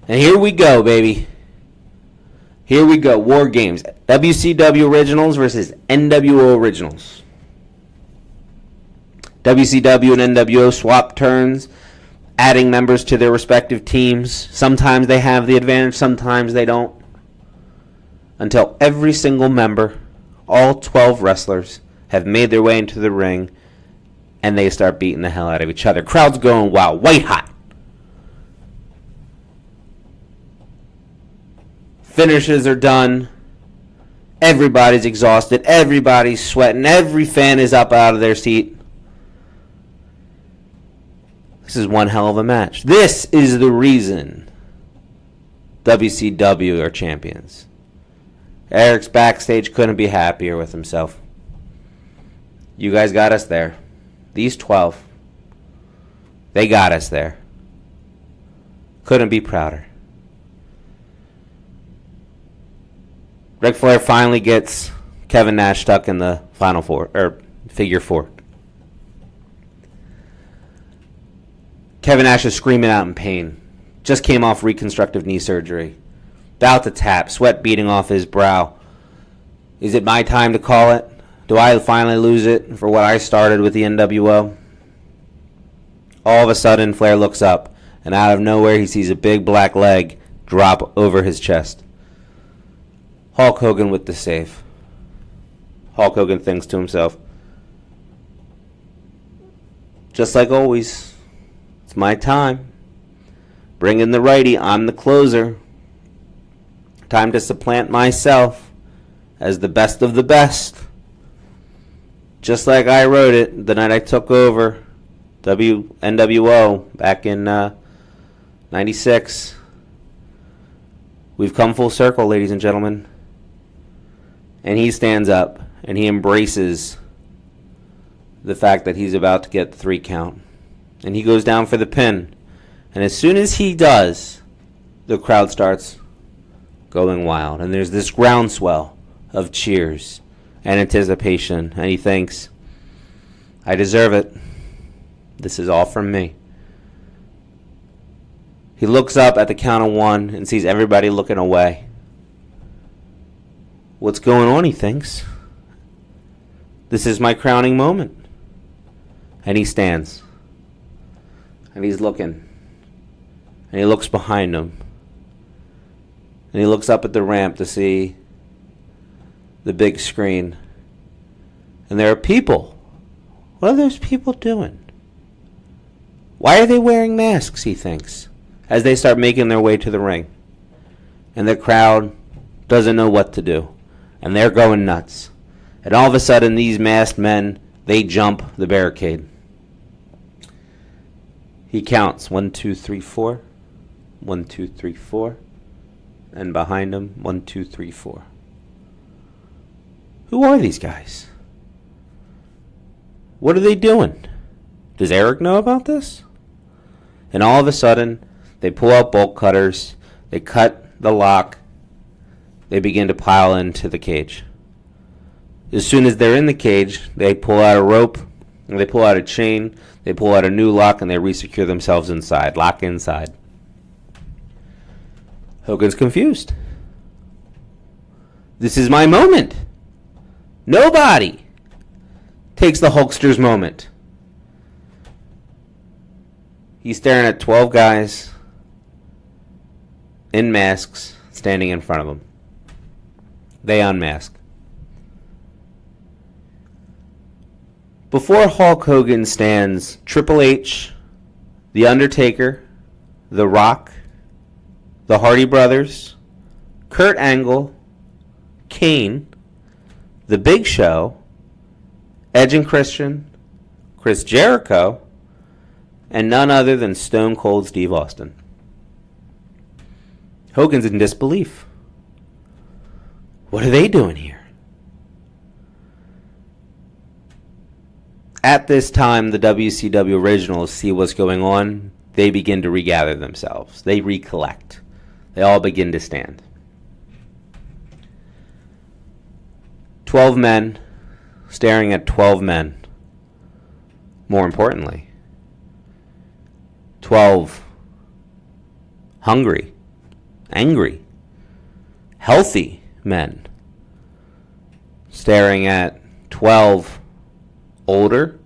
And here we go, baby. Here we go. War Games. WCW Originals versus NWO Originals. WCW and NWO swap turns, adding members to their respective teams. Sometimes they have the advantage, sometimes they don't. Until every single member, all 12 wrestlers, have made their way into the ring, and they start beating the hell out of each other. Crowd's going wild, white hot. Finishes are done. Everybody's exhausted. Everybody's sweating. Every fan is up out of their seat. This is one hell of a match. This is the reason WCW are champions. Eric's backstage couldn't be happier with himself. You guys got us there. These 12. They got us there. Couldn't be prouder. Ric Flair finally gets Kevin Nash stuck in the final four, or figure four. Kevin Nash is screaming out in pain. Just came off reconstructive knee surgery. About to tap, sweat beating off his brow. Is it my time to call it? Do I finally lose it for what I started with the NWO? All of a sudden, Flair looks up, and out of nowhere he sees a big black leg drop over his chest. Hulk Hogan with the save. Hulk Hogan thinks to himself, just like always, it's my time. Bring in the righty, I'm the closer. Time to supplant myself as the best of the best. Just like I wrote it the night I took over NWO back in 96. We've come full circle, ladies and gentlemen. And he stands up and he embraces the fact that he's about to get the 3 count. And he goes down for the pin. And as soon as he does, the crowd starts going wild. And there's this groundswell of cheers and anticipation. And he thinks, I deserve it. This is all from me. He looks up at the count of 1 and sees everybody looking away. What's going on, he thinks. This is my crowning moment. And he stands. And he's looking. And he looks behind him. And he looks up at the ramp to see the big screen. And there are people. What are those people doing? Why are they wearing masks, he thinks, as they start making their way to the ring. And the crowd doesn't know what to do. And they're going nuts. And all of a sudden, these masked men, they jump the barricade. He counts 1, 2, 3, 4. 1, 2, 3, 4. And behind him, 1, 2, 3, 4. Who are these guys? What are they doing? Does Eric know about this? And all of a sudden, they pull out bolt cutters. They cut the lock. They begin to pile into the cage. As soon as they're in the cage, they pull out a rope, and they pull out a chain, they pull out a new lock, and they resecure themselves inside, lock inside. Hogan's confused. This is my moment. Nobody takes the Hulkster's moment. He's staring at 12 guys in masks standing in front of him. They unmask. Before Hulk Hogan stands Triple H, The Undertaker, The Rock, the Hardy Brothers, Kurt Angle, Kane, The Big Show, Edge and Christian, Chris Jericho, and none other than Stone Cold Steve Austin. Hogan's in disbelief. What are they doing here? At this time, the WCW originals see what's going on. They begin to regather themselves. They recollect. They all begin to stand. 12 men staring at 12 men. More importantly, 12 hungry, angry, healthy men staring at 12 older,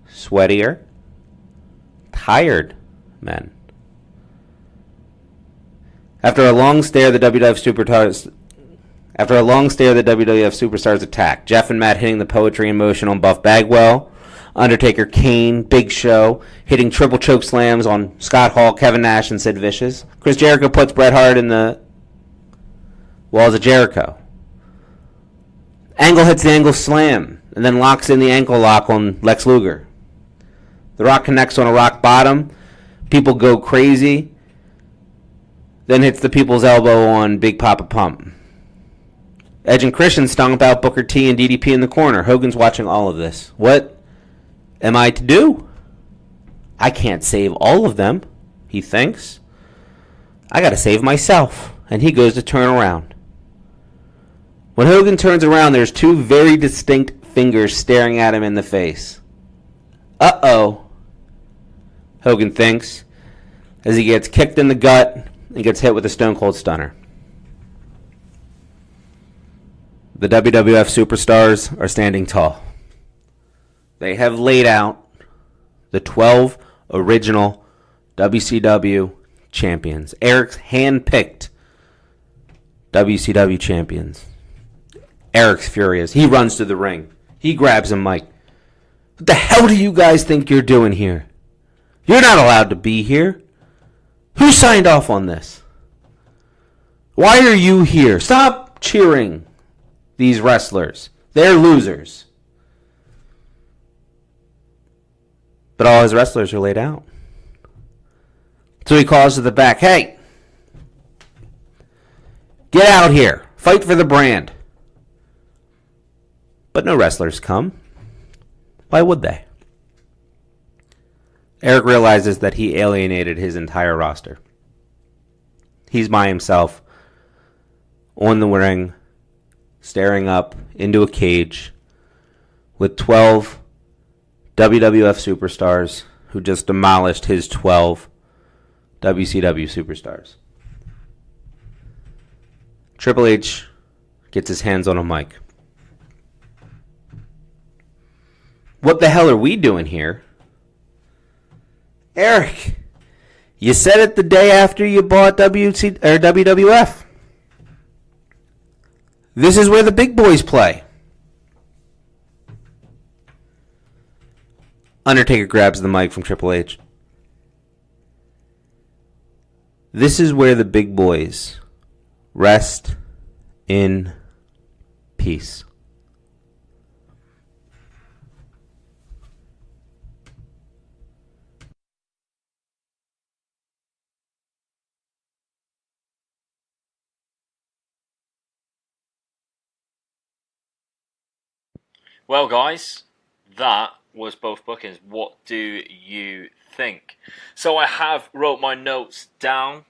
sweatier, tired men. After a long stare, the WWF superstars attack. Jeff and Matt hitting the poetry in motion on Buff Bagwell. Undertaker, Kane, Big Show hitting triple choke slams on Scott Hall, Kevin Nash, and Sid Vicious. Chris Jericho puts Bret Hart in the walls of Jericho. Angle hits the Angle Slam and then locks in the ankle lock on Lex Luger. The Rock connects on a rock bottom. People go crazy. Then hits the People's Elbow on Big Papa Pump. Edge and Christian stomp out Booker T and DDP in the corner. Hogan's watching all of this. What am I to do? I can't save all of them, he thinks. I gotta save myself. And he goes to turn around. When Hogan turns around, there's two very distinct fingers staring at him in the face. Uh-oh, Hogan thinks, as he gets kicked in the gut and gets hit with a Stone Cold Stunner. The WWF superstars are standing tall. They have laid out the 12 original WCW champions. Eric's hand-picked WCW champions. Eric's furious. He runs to the ring. He grabs a mic. What the hell do you guys think you're doing here? You're not allowed to be here. Who signed off on this? Why are you here? Stop cheering these wrestlers. They're losers. But all his wrestlers are laid out. So he calls to the back, hey, get out here. Fight for the brand. But no wrestlers come. Why would they? Eric realizes that he alienated his entire roster. He's by himself on the ring, staring up into a cage with 12 WWF superstars who just demolished his 12 WCW superstars. Triple H gets his hands on a mic. What the hell are we doing here? Eric, you said it the day after you bought WWF. This is where the big boys play. Undertaker grabs the mic from Triple H. This is where the big boys rest in peace. Well, guys, that was both bookings. What do you think? So I have wrote my notes down,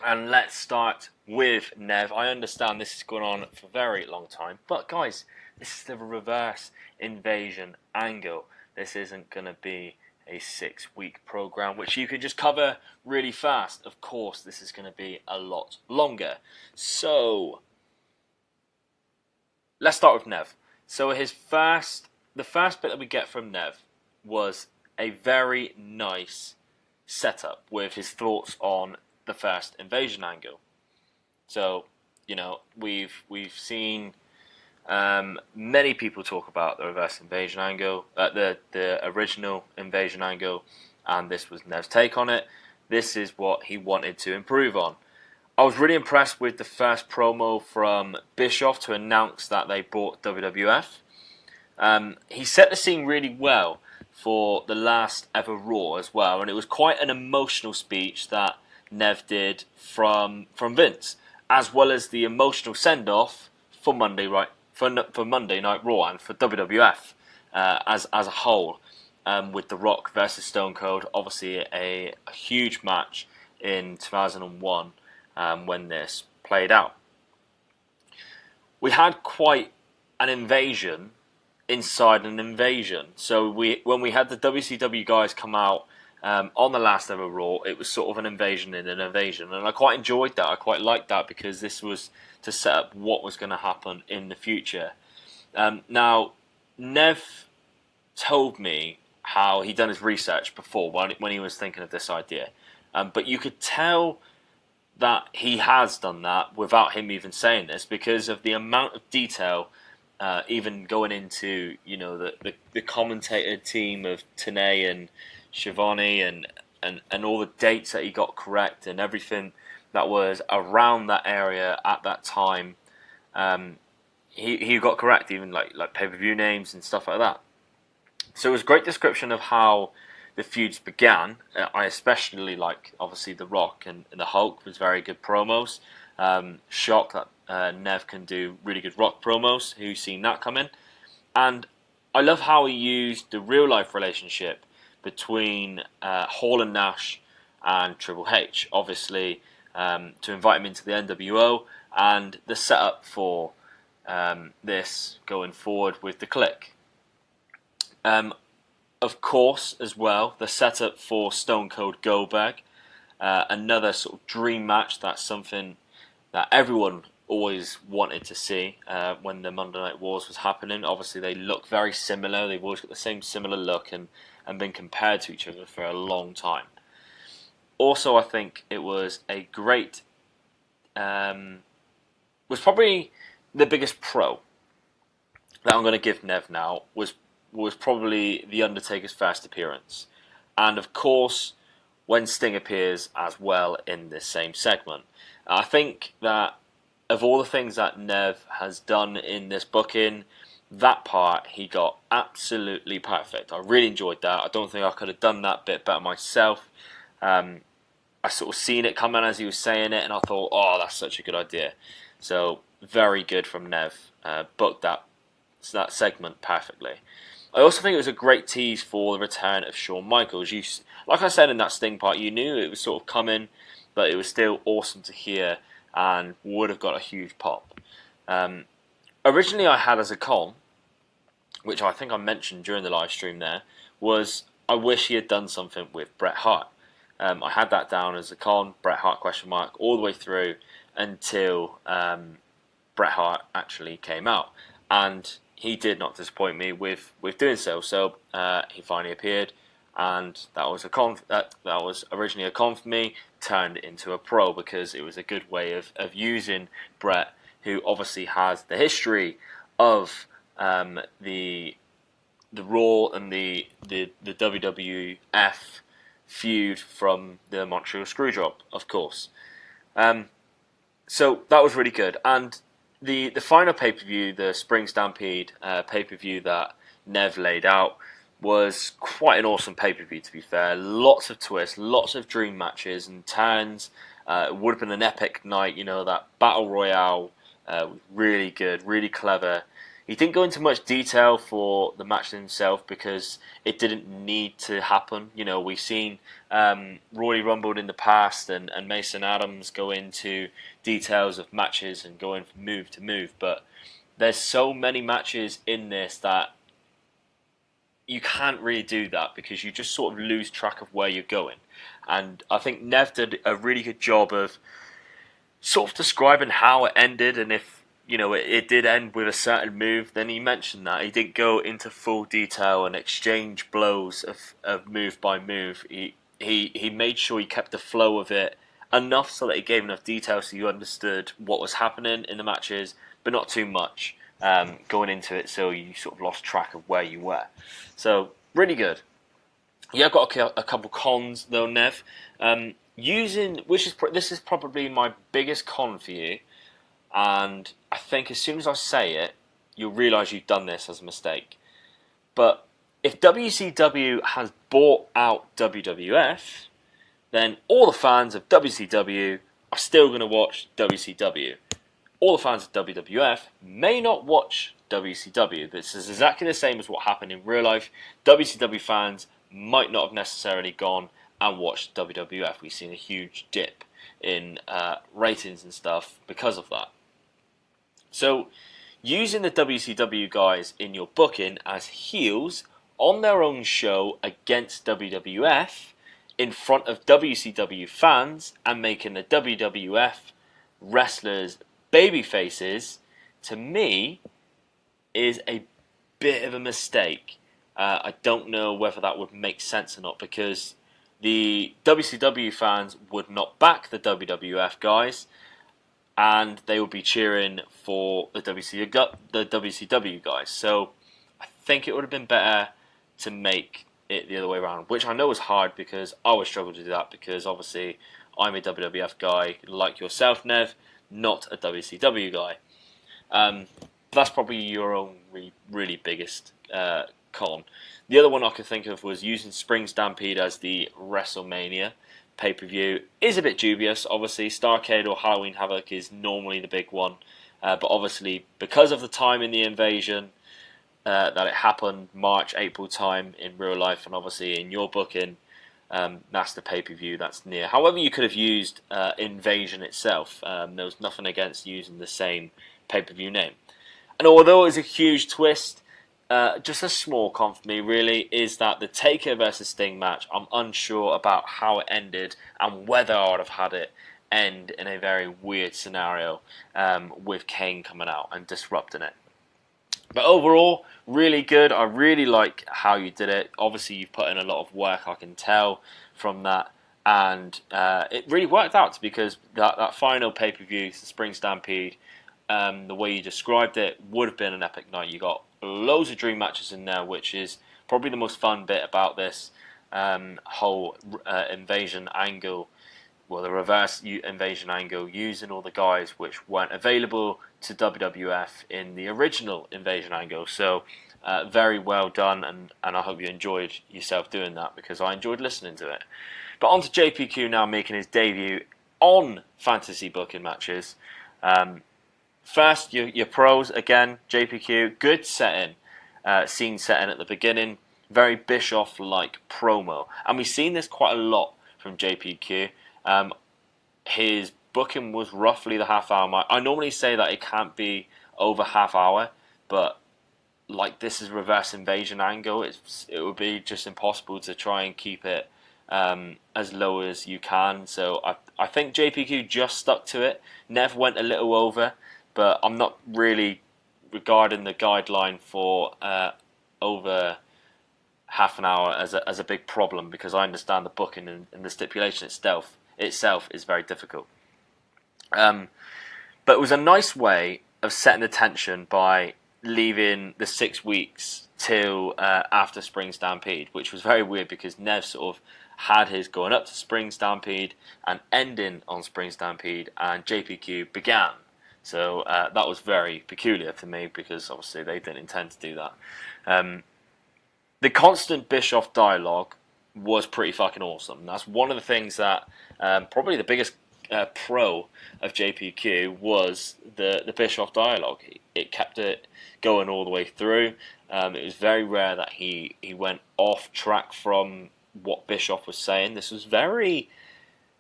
and let's start with Nev. I understand this is going on for a very long time, but guys, this is the reverse invasion angle. This isn't going to be a 6-week program, which you can just cover really fast. Of course, this is going to be a lot longer. So let's start with Nev. So the first bit that we get from Nev was a very nice setup with his thoughts on the first invasion angle. So, you know, we've seen many people talk about the reverse invasion angle, the original invasion angle, and this was Nev's take on it. This is what he wanted to improve on. I was really impressed with the first promo from Bischoff to announce that they bought WWF. He set the scene really well for the last ever Raw as well, and it was quite an emotional speech that Nev did from Vince, as well as the emotional send-off for Monday Night Raw and for WWF as a whole, with The Rock versus Stone Cold. Obviously, a huge match in 2001. When this played out, we had quite an invasion inside an invasion. So when we had the WCW guys come out on the last ever Raw, it was sort of an invasion in an invasion, and I quite enjoyed that. I quite liked that because this was to set up what was going to happen in the future. Now, Nev told me how he'd done his research before when he was thinking of this idea, but you could tell that he has done that without him even saying this because of the amount of detail, even going into the commentator team of Tenay and Shivani and all the dates that he got correct and everything that was around that area at that time. He got correct, even like pay-per-view names and stuff like that. So it was a great description of how the feuds began. I especially like, obviously, The Rock and the Hulk was very good promos. Shocked that Nev can do really good Rock promos. Who's seen that coming? And I love how he used the real-life relationship between Hall and Nash and Triple H, obviously, to invite him into the NWO, and the setup for this going forward with the Clique. Of course, as well, the setup for Stone Cold Goldberg, another sort of dream match. That's something that everyone always wanted to see when the Monday Night Wars was happening. Obviously, they look very similar. They've always got the same similar look and been compared to each other for a long time. Also, I think it was a great... was probably the biggest pro that I'm going to give Nev now was probably The Undertaker's first appearance. And of course, when Sting appears as well in this same segment. I think that of all the things that Nev has done in this booking, that part he got absolutely perfect. I really enjoyed that. I don't think I could have done that bit better myself. I sort of seen it coming as he was saying it, and I thought, oh, that's such a good idea. So, very good from Nev. Booked that segment perfectly. I also think it was a great tease for the return of Shawn Michaels. Like I said in that Sting part, you knew it was sort of coming, but it was still awesome to hear and would have got a huge pop. Originally I had as a con, which I think I mentioned during the live stream there, was I wish he had done something with Bret Hart. I had that down as a con, Bret Hart ? All the way through until Bret Hart actually came out. And he did not disappoint me with doing so. So he finally appeared, and that was a con. That was originally a con for me, turned into a pro because it was a good way of using Bret, who obviously has the history of the Raw and the WWF feud from the Montreal Screwjob, of course. So that was really good. And the final pay-per-view, the Spring Stampede pay-per-view that Nev laid out, was quite an awesome pay-per-view, to be fair. Lots of twists, lots of dream matches and turns. It would have been an epic night, that Battle Royale. Really good, really clever. He didn't go into much detail for the match himself because it didn't need to happen. We've seen Royal Rumble in the past and Mason Adams go into details of matches and going from move to move. But there's so many matches in this that you can't really do that because you just sort of lose track of where you're going. And I think Nev did a really good job of sort of describing how it ended, and if it did end with a certain move, then he mentioned that. He didn't go into full detail and exchange blows of move by move. He made sure he kept the flow of it enough so that he gave enough detail so you understood what was happening in the matches, but not too much going into it so you sort of lost track of where you were. So, really good. Yeah, I've got a couple cons though, Nev. This is probably my biggest con for you, and I think as soon as I say it, you'll realise you've done this as a mistake. But if WCW has bought out WWF, then all the fans of WCW are still going to watch WCW. All the fans of WWF may not watch WCW. This is exactly the same as what happened in real life. WCW fans might not have necessarily gone and watched WWF. We've seen a huge dip in ratings and stuff because of that. So, using the WCW guys in your booking as heels on their own show against WWF in front of WCW fans and making the WWF wrestlers baby faces, to me, is a bit of a mistake. I don't know whether that would make sense or not, because the WCW fans would not back the WWF guys, and they would be cheering for the WCW guys. So I think it would have been better to make it the other way around, which I know is hard because I would struggle to do that, because obviously I'm a WWF guy like yourself, Nev, not a WCW guy. That's probably your own really biggest con. The other one I could think of was using Spring Stampede as the WrestleMania pay-per-view. Is a bit dubious, obviously. Starrcade or Halloween Havoc is normally the big one, but obviously because of the time in the invasion that it happened, March, April time in real life, and obviously in your booking, that's the pay-per-view that's near. However, you could have used Invasion itself. There was nothing against using the same pay-per-view name. And although it was a huge twist, just a small con for me really is that the Taker versus Sting match, I'm unsure about how it ended and whether I would have had it end in a very weird scenario with Kane coming out and disrupting it. But overall, really good. I really like how you did it. Obviously, you've put in a lot of work, I can tell from that. And it really worked out, because that final pay-per-view, the Spring Stampede, the way you described it, would have been an epic night. You got loads of dream matches in there, which is probably the most fun bit about this whole invasion angle. Well, the reverse invasion angle, using all the guys which weren't available to WWF in the original invasion angle. So very well done, and I hope you enjoyed yourself doing that, because I enjoyed listening to it. But on to JPQ now, making his debut on fantasy booking matches. First, your pros again. JPQ, good setting, scene setting at the beginning, very Bischoff-like promo, and we've seen this quite a lot from JPQ. His booking was roughly the half hour mark. I normally say that it can't be over half hour, but like this is reverse invasion angle, it would be just impossible to try and keep it as low as you can. So I think JPQ just stuck to it. Nev went a little over, but I'm not really regarding the guideline for over half an hour as a big problem, because I understand the booking and the stipulation itself is very difficult. But it was a nice way of setting the tension by leaving the 6 weeks till after Spring Stampede, which was very weird, because Nev sort of had his going up to Spring Stampede and ending on Spring Stampede, and JPQ began. So that was very peculiar to me, because obviously they didn't intend to do that. The constant Bischoff dialogue was pretty fucking awesome. That's one of the things that probably the biggest pro of JPQ was the Bischoff dialogue. It kept it going all the way through. It was very rare that he went off track from what Bischoff was saying. This was very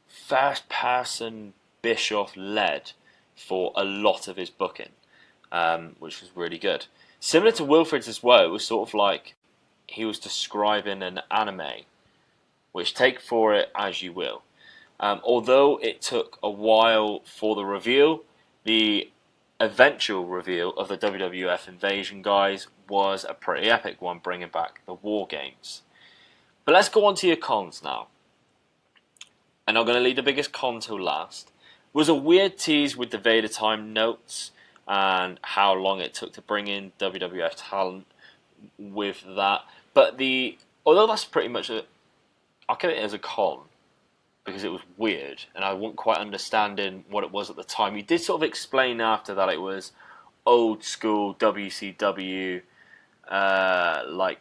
first person Bischoff led for a lot of his booking, which was really good. Similar to Wilfred's as well, it was sort of like he was describing an anime, which take for it as you will. Although it took a while for the reveal, the eventual reveal of the WWF Invasion guys was a pretty epic one, bringing back the War Games. But let's go on to your cons now. And I'm going to leave the biggest con till last. It was a weird tease with the Vader time notes and how long it took to bring in WWF talent with that. But although that's pretty much I'll give it as a con, because it was weird and I wasn't quite understanding what it was at the time. You did sort of explain after that it was old school WCW, like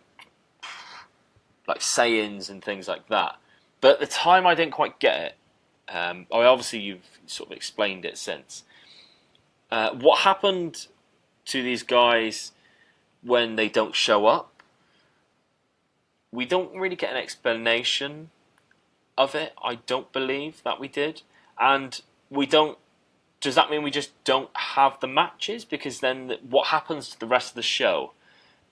sayings and things like that. But at the time I didn't quite get it. Obviously you've sort of explained it since. What happened to these guys when they don't show up? We don't really get an explanation of it. I don't believe that we did. And we don't... Does that mean we just don't have the matches? Because then what happens to the rest of the show?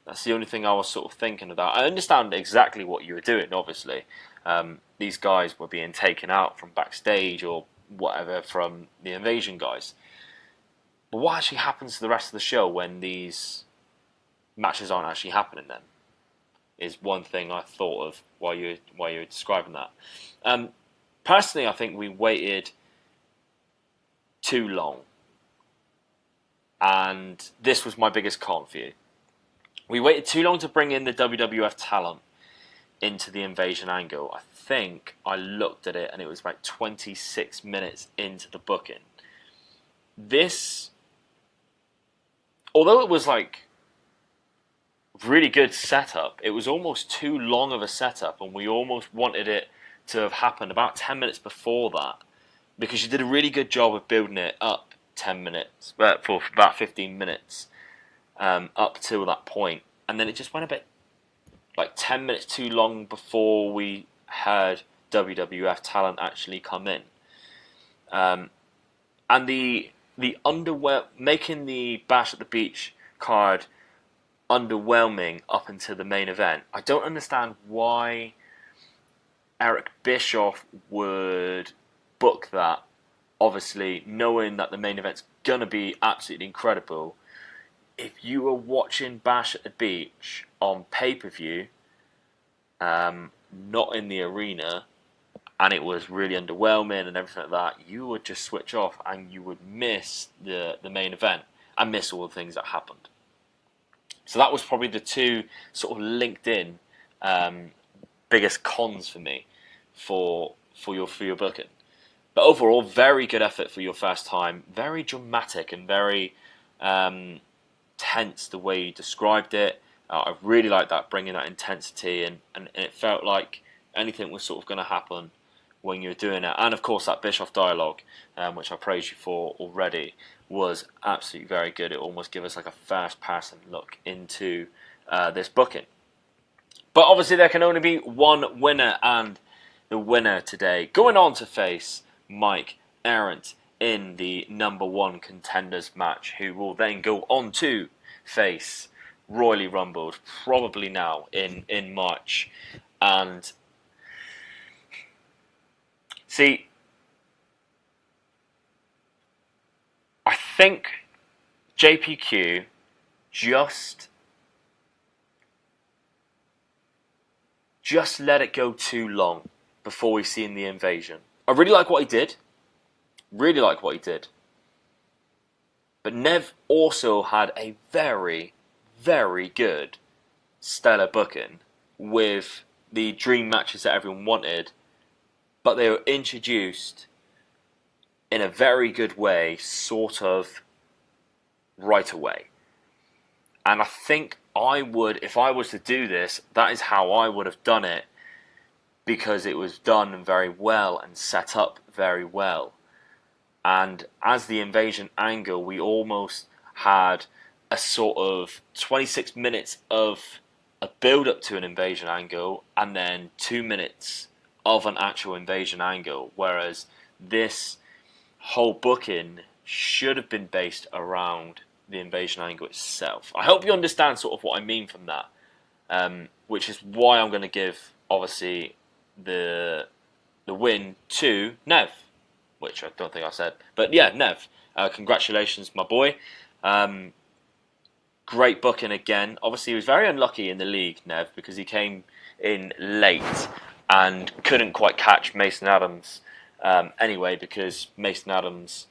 That's the only thing I was sort of thinking about. I understand exactly what you were doing, obviously. these guys were being taken out from backstage or whatever from the Invasion guys. But what actually happens to the rest of the show when these matches aren't actually happening then? Is one thing I thought of while you were describing that. Personally, I think we waited too long. And this was my biggest con for you. We waited too long to bring in the WWF talent into the Invasion angle. I think I looked at it and it was about 26 minutes into the booking. This, although it was like really good setup, it was almost too long of a setup, and we almost wanted it to have happened about 10 minutes before that, because you did a really good job of building it up 10 minutes, for about 15 minutes, up till that point. And then it just went a bit, like 10 minutes too long before we had WWF talent actually come in. And the making the Bash at the Beach card underwhelming up until the main event. I don't understand why Eric Bischoff would book that, obviously knowing that the main event's gonna be absolutely incredible. If you were watching Bash at the Beach on pay-per-view, not in the arena, and it was really underwhelming and everything like that, you would just switch off and you would miss the main event and miss all the things that happened. So that was probably the two sort of linked in biggest cons for me for your booking. But overall, very good effort for your first time. Very dramatic and very tense the way you described it. I really liked that, bringing that intensity, and it felt like anything was sort of going to happen when you were doing it. And of course, that Bischoff dialogue, which I praised you for already, was absolutely very good. It almost gave us like a first-person look into this booking. But obviously, there can only be one winner, and the winner today, going on to face Mike Arendt in the number one contenders match, who will then go on to face Royally Rumbled, probably now in March. And see, I think JPQ just let it go too long before we've seen the Invasion. I really like what he did. Really like what he did. But Nev also had a very, very good stellar booking with the dream matches that everyone wanted, but they were introduced in a very good way, sort of right away. And I think I would, if I was to do this, that is how I would have done it, because it was done very well and set up very well. And as the Invasion angle, we almost had a sort of 26 minutes of a build-up to an Invasion angle and then 2 minutes of an actual Invasion angle, whereas this whole booking should have been based around the Invasion angle itself. I hope you understand sort of what I mean from that, which is why I'm going to give, obviously, the win to Nev, which I don't think I said. But yeah, Nev, congratulations, my boy. Great booking again. Obviously, he was very unlucky in the league, Nev, because he came in late and couldn't quite catch Mason Adams anyway, because Mason Adams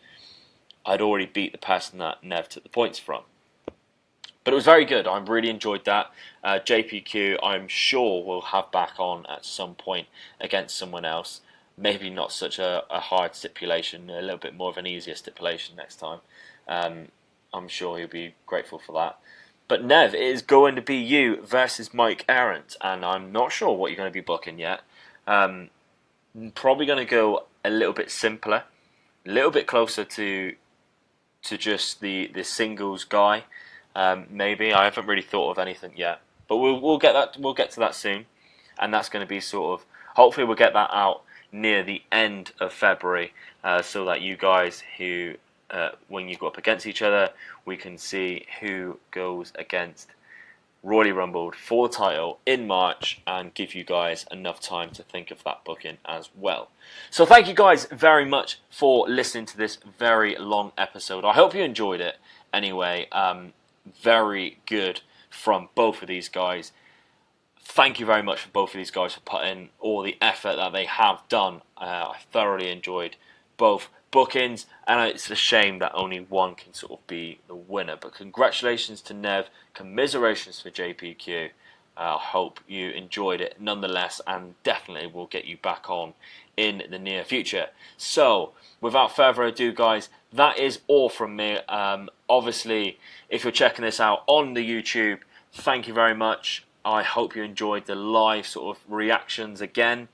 had already beat the person that Nev took the points from. But it was very good. I really enjoyed that. JPQ, I'm sure, will have back on at some point against someone else. Maybe not such a hard stipulation, a little bit more of an easier stipulation next time. I'm sure he'll be grateful for that. But Nev, it is going to be you versus Mike Arendt, and I'm not sure what you're going to be booking yet. Probably going to go a little bit simpler, a little bit closer to just the singles guy. Maybe I haven't really thought of anything yet, but we'll get that. We'll get to that soon, and that's going to be sort of. Hopefully, we'll get that out near the end of February, so that you guys who, when you go up against each other, we can see who goes against Royally Rumbled for the title in March and give you guys enough time to think of that booking as well. So thank you guys very much for listening to this very long episode. I hope you enjoyed it anyway. Very good from both of these guys. Thank you very much for both of these guys for putting all the effort that they have done. I thoroughly enjoyed both bookings, and it's a shame that only one can sort of be the winner. But congratulations to Nev, commiserations for JPQ. I hope you enjoyed it nonetheless, and definitely will get you back on in the near future. So, without further ado, guys, that is all from me. Obviously, if you're checking this out on the YouTube, thank you very much. I hope you enjoyed the live sort of reactions again.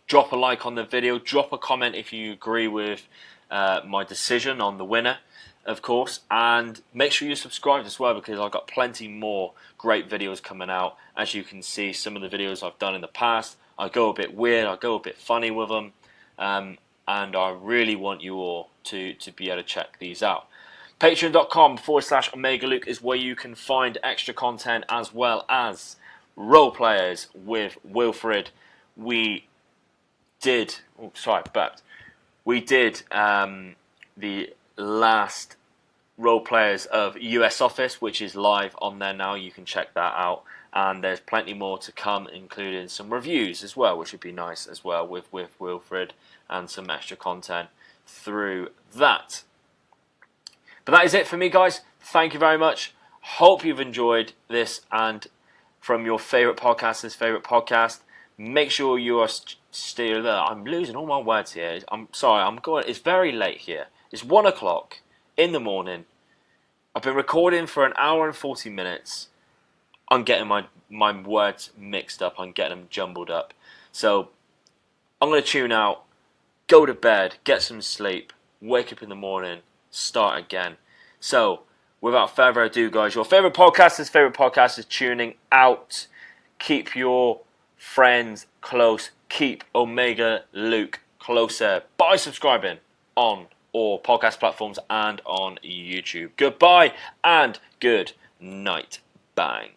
Drop a like on the video. Drop a comment if you agree with my decision on the winner, of course. And make sure you subscribe as well, because I've got plenty more great videos coming out. As you can see, some of the videos I've done in the past, I go a bit weird, I go a bit funny with them. And I really want you all to be able to check these out. Patreon.com/Omega Luke is where you can find extra content as well as role players with Wilfred. We did the last role players of US Office, which is live on there now. You can check that out, and there's plenty more to come, including some reviews as well, which would be nice as well with Wilfred, and some extra content through that. But that is it for me, guys. Thank you very much. Hope you've enjoyed this, and from your favourite podcaster's favourite podcast, make sure you are still there. I'm losing all my words here. I'm sorry. It's very late here. It's 1 o'clock in the morning. I've been recording for an hour and 40 minutes. I'm getting my words mixed up. I'm getting them jumbled up. So I'm going to tune out, go to bed, get some sleep, wake up in the morning, start again. So without further ado, guys, your favourite podcast is tuning out. Keep your friends close. Keep Omega Luke closer by subscribing on all podcast platforms and on YouTube. Goodbye and good night. Bang.